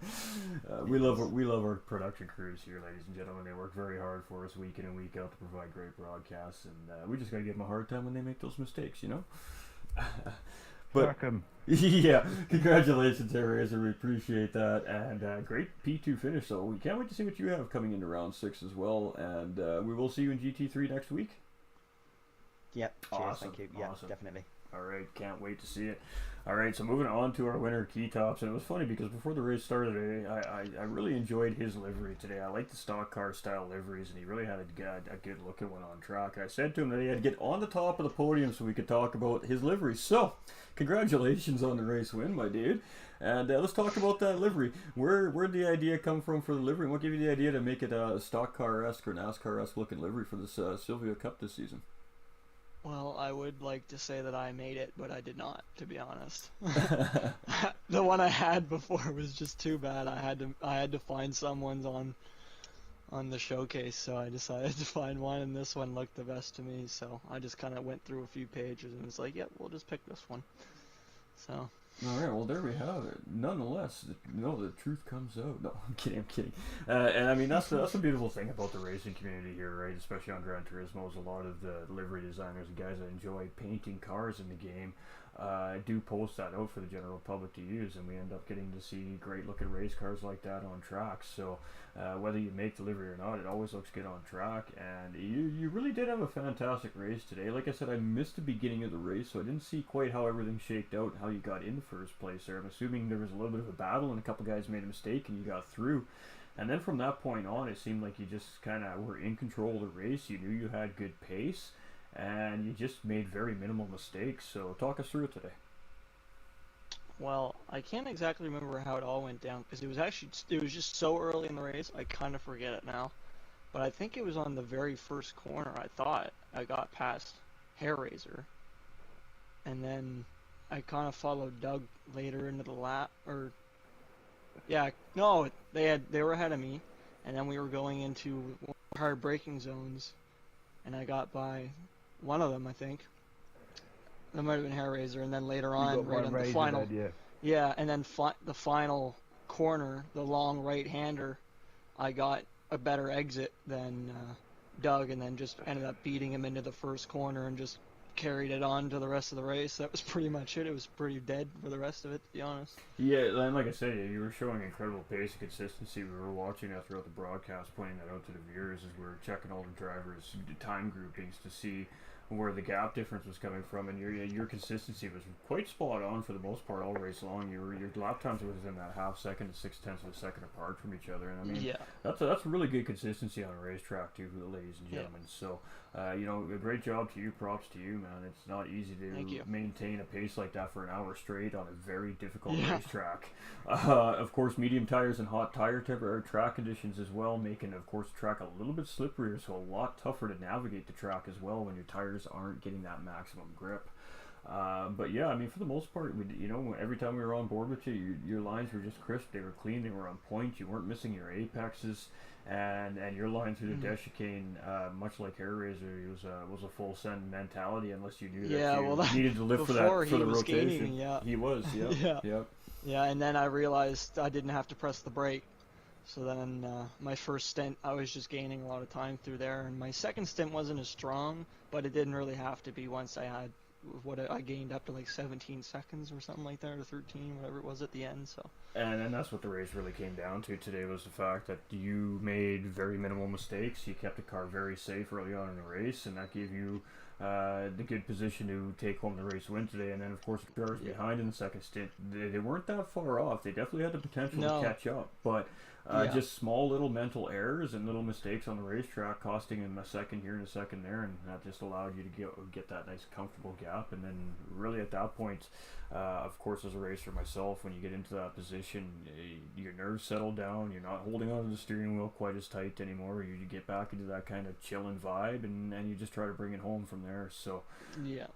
Speaker 2: We love our production crews here, ladies and gentlemen. They work very hard for us week in and week out to provide great broadcasts, and we just got to give them a hard time when they make those mistakes, you know. But yeah, congratulations there, Razor. We appreciate that, and great P2 finish. So we can't wait to see what you have coming into round 6 as well, and we will see you in GT3 next week.
Speaker 4: Yep. Cheers.
Speaker 2: Awesome.
Speaker 4: Thank you. Yeah,
Speaker 2: Awesome.
Speaker 4: definitely.
Speaker 2: All right, can't wait to see it. All right, so moving on to our winner, Keytops, and it was funny because before the race started, I really enjoyed his livery today. I like the stock car style liveries, and he really had a good looking one on track. And I said to him that he had to get on the top of the podium so we could talk about his livery. So, congratulations on the race win, my dude. And let's talk about that livery. Where'd the idea come from for the livery? What gave you the idea to make it a stock car-esque or NASCAR-esque looking livery for this Silvia Cup this season?
Speaker 5: Well, I would like to say that I made it, but I did not, to be honest. The one I had before was just too bad. I had to find someone's on the showcase, so I decided to find one, and this one looked the best to me. So I just kind of went through a few pages and was like, "Yep, we'll just pick this one." So.
Speaker 2: All right, well, there we have it. Nonetheless, the truth comes out. No, I'm kidding. And I mean, that's the beautiful thing about the racing community here, right? Especially on Gran Turismo, is a lot of the livery designers and guys that enjoy painting cars in the game do post that out for the general public to use, and we end up getting to see great looking race cars like that on tracks. So whether you make the livery or not, it always looks good on track, and you really did have a fantastic race today. Like I said, I missed the beginning of the race, so I didn't see quite how everything shaped out and how you got in the first place there. I'm assuming there was a little bit of a battle and a couple guys made a mistake and you got through. And then from that point on, it seemed like you just kind of were in control of the race. You knew you had good pace, and you just made very minimal mistakes. So talk us through it today.
Speaker 5: Well, I can't exactly remember how it all went down, because it was just so early in the race, I kind of forget it now. But I think it was on the very first corner, I thought I got past Hair Razor. And then I kind of followed Doug later into the lap, or... Yeah, no, they were ahead of me, and then we were going into hard braking zones, and I got by one of them, I think. That might have been Hair Raiser, and then later
Speaker 3: You
Speaker 5: on,
Speaker 3: got
Speaker 5: right
Speaker 3: one
Speaker 5: on the
Speaker 3: razor
Speaker 5: final,
Speaker 3: then, yeah.
Speaker 5: yeah, and then the final corner, the long right-hander, I got a better exit than Doug, and then just ended up beating him into the first corner and just carried it on to the rest of the race. That was pretty much it. It was pretty dead for the rest of it, to be honest.
Speaker 2: Yeah, and like I said, you were showing incredible pace and consistency. We were watching that throughout the broadcast, pointing that out to the viewers as we were checking all the drivers' time groupings to see where the gap difference was coming from, and your consistency was quite spot on for the most part all race long. Your lap times was in that half second to 0.6 of a second apart from each other, and I mean
Speaker 5: Yeah.
Speaker 2: that's really good consistency on a racetrack too, ladies and gentlemen. So a great job to you. Props to you, man. It's not easy
Speaker 5: Thank
Speaker 2: to
Speaker 5: you.
Speaker 2: maintain a pace like that for an hour straight on a very difficult
Speaker 5: Yeah.
Speaker 2: racetrack. Of course, medium tires and hot track conditions as well, making of course the track a little bit slipperier, so a lot tougher to navigate the track as well when your tires aren't getting that maximum grip. But yeah, I mean, for the most part, every time we were on board with you, your lines were just crisp. They were clean. They were on point. You weren't missing your apexes, and your line through the Death Chicane, much like Hair Raiser, was a full send mentality unless you knew
Speaker 5: Yeah,
Speaker 2: that you
Speaker 5: well, that-
Speaker 2: needed to lift for
Speaker 5: before
Speaker 2: the
Speaker 5: he was
Speaker 2: rotation.
Speaker 5: gaining, yeah.
Speaker 2: He was. Yeah.
Speaker 5: Yeah.
Speaker 2: Yep.
Speaker 5: Yeah, and then I realized I didn't have to press the brake. So then my first stint, I was just gaining a lot of time through there. And my second stint wasn't as strong, but it didn't really have to be once I had I gained up to like 17 seconds or something like that, or 13, whatever it was at the end. So.
Speaker 2: And that's what the race really came down to today, was the fact that you made very minimal mistakes. You kept the car very safe early on in the race, and that gave you the good position to take home the race win today. And then, of course, the drivers behind in the second stint, they weren't that far off. They definitely had the potential to catch up, but just small little mental errors and little mistakes on the racetrack costing them a second here and a second there, and that just allowed you to get that nice comfortable gap. And then really at that point, of course, as a racer myself, when you get into that position, your nerves settle down. You're not holding onto the steering wheel quite as tight anymore. You get back into that kind of chilling vibe, and you just try to bring it home from there. So
Speaker 5: Yeah.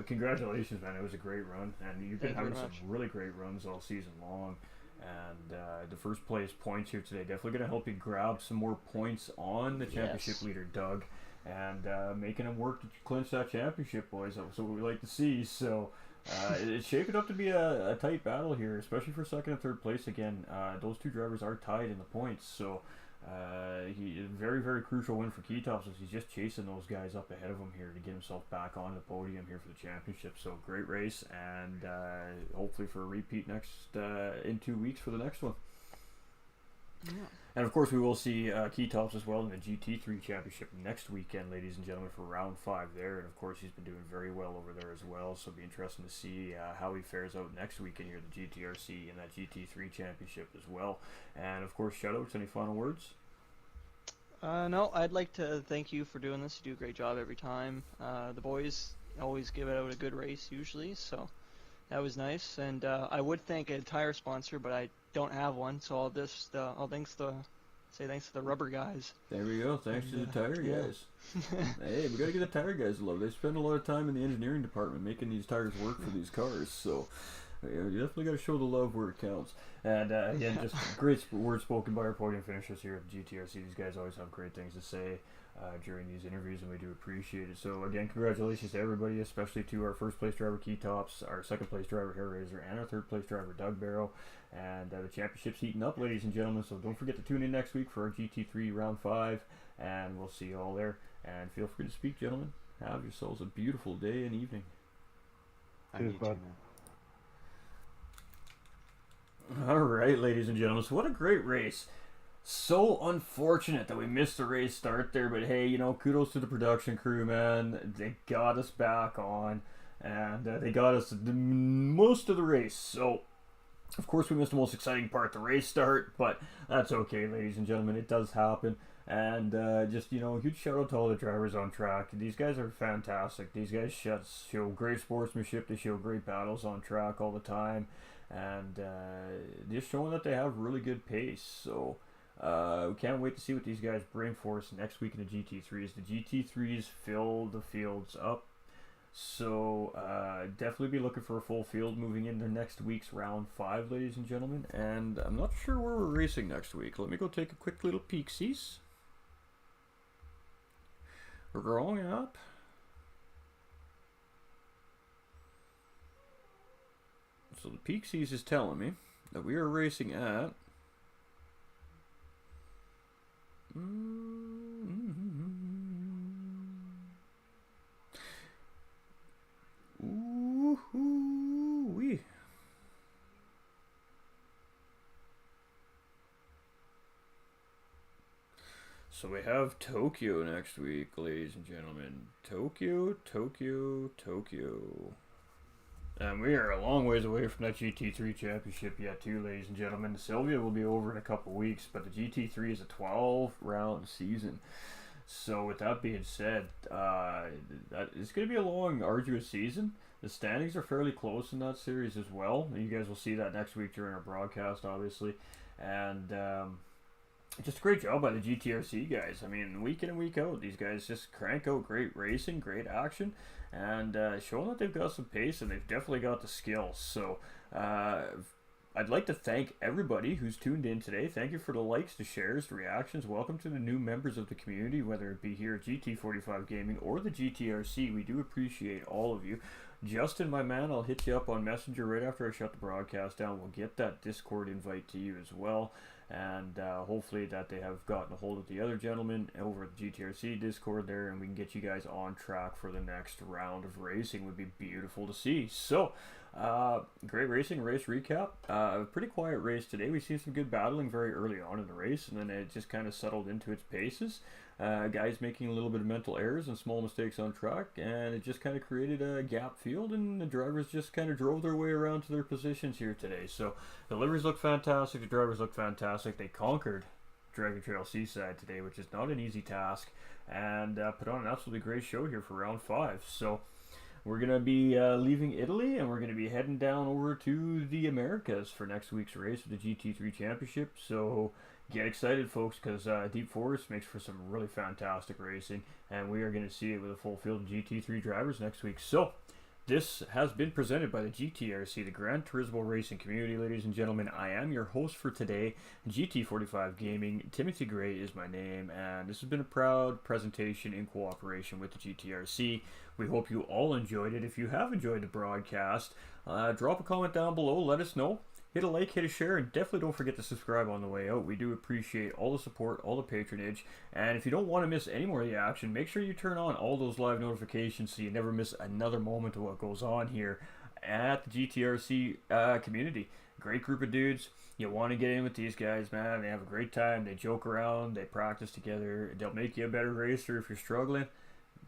Speaker 2: congratulations, man. It was a great run, and you've been
Speaker 5: Thank you
Speaker 2: having
Speaker 5: very
Speaker 2: some
Speaker 5: much.
Speaker 2: really great runs all season long. And the first place points here today definitely going to help you grab some more points on the championship
Speaker 5: Yes.
Speaker 2: leader, Doug, and making him work to clinch that championship, boys. That's what we like to see. So it's shaping up to be a tight battle here, especially for second and third place again. Those two drivers are tied in the points, so very, very crucial win for Keytops, as he's just chasing those guys up ahead of him here to get himself back on the podium here for the championship. So great race, and hopefully for a repeat in 2 weeks for the next one.
Speaker 5: Yeah.
Speaker 2: And of course, we will see Keytops as well in the GT3 Championship next weekend, ladies and gentlemen, for round 5 there. And of course, he's been doing very well over there as well. So it'll be interesting to see how he fares out next weekend here at the GTRC and that GT3 Championship as well. And of course, shout outs. Any final words?
Speaker 5: No, I'd like to thank you for doing this. You do a great job every time. The boys always give out a good race usually, so that was nice. And I would thank a tire sponsor, but I don't have one, so I'll say thanks to the rubber guys.
Speaker 2: There we go. Thanks to the tire
Speaker 5: yeah.
Speaker 2: guys. Hey, we gotta give the tire guys love. They spend a lot of time in the engineering department making these tires work for these cars, so you definitely got to show the love where it counts. And again, just great words spoken by our podium finishers here at GTRC. These guys always have great things to say during these interviews, and we do appreciate it. So again, congratulations to everybody, especially to our first place driver Keytops, our second place driver Hair Raiser, and our third place driver DougBarrow. And the championship's heating up, ladies and gentlemen, so don't forget to tune in next week for our GT3 round 5, and we'll see you all there. And feel free to speak, gentlemen. Have yourselves a beautiful day and evening.
Speaker 4: And
Speaker 3: Cheers,
Speaker 4: you
Speaker 3: bud.
Speaker 4: too, man.
Speaker 2: All right, ladies and gentlemen, so what a great race. So unfortunate that we missed the race start there, but hey, kudos to the production crew, man. They got us back on, and they got us most of the race. So, of course, we missed the most exciting part, the race start, but that's okay, ladies and gentlemen. It does happen. And just, huge shout out to all the drivers on track. These guys are fantastic. These guys show great sportsmanship. They show great battles on track all the time. And just showing that they have really good pace. So we can't wait to see what these guys bring for us next week in the GT3s. The GT3s fill the fields up. So definitely be looking for a full field moving into next week's round 5, ladies and gentlemen. And I'm not sure where we're racing next week. Let me go take a quick little peek-sees. We're growing up. So the Peaksies is telling me that we are racing at Ooh-hoo-wee. So we have Tokyo next week, ladies and gentlemen. Tokyo, Tokyo, Tokyo. And we are a long ways away from that GT3 championship yet too, ladies and gentlemen. Silvia will be over in a couple weeks, but the GT3 is a 12-round season. So with that being said, it's going to be a long, arduous season. The standings are fairly close in that series as well. You guys will see that next week during our broadcast, obviously. And just a great job by the GTRC guys. I mean, week in and week out, these guys just crank out great racing, great action, and showing that they've got some pace and they've definitely got the skills. So I'd like to thank everybody who's tuned in today. Thank you for the likes, the shares, the reactions. Welcome to the new members of the community, whether it be here at GT45 Gaming or the GTRC. We do appreciate all of you. Justin, my man, I'll hit you up on Messenger right after I shut the broadcast down. We'll get that Discord invite to you as well. And hopefully that they have gotten a hold of the other gentlemen over at the GTRC Discord there, and we can get you guys on track for the next round of racing. Would be beautiful to see. So, great racing, race recap. Pretty quiet race today. We've seen some good battling very early on in the race, and then it just kind of settled into its paces. Guys making a little bit of mental errors and small mistakes on track, and it just kind of created a gap field, and the drivers just kind of drove their way around to their positions here today. So the liveries look fantastic, the drivers look fantastic. They conquered Dragon Trail Seaside today, which is not an easy task, and put on an absolutely great show here for round 5. So we're going to be leaving Italy, and we're going to be heading down over to the Americas for next week's race of the GT3 Championship. So get excited, folks, because Deep Forest makes for some really fantastic racing, and we are going to see it with a full field of GT3 drivers next week. So this has been presented by the GTRC, the Gran Turismo Racing Community, ladies and gentlemen. I am your host for today, GT45 Gaming. Timothy Gray is my name, and this has been a proud presentation in cooperation with the GTRC. We hope you all enjoyed it. If you have enjoyed the broadcast, drop a comment down below. Let us know. Hit a like, hit a share, and definitely don't forget to subscribe on the way out. We do appreciate all the support, all the patronage. And if you don't want to miss any more of the action, make sure you turn on all those live notifications so you never miss another moment of what goes on here at the GTRC community. Great group of dudes. You want to get in with these guys, man. They have a great time. They joke around. They practice together. They'll make you a better racer if you're struggling.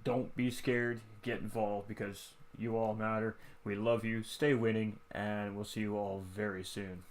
Speaker 2: Don't be scared. Get involved, because you all matter. We love you. Stay winning, and we'll see you all very soon.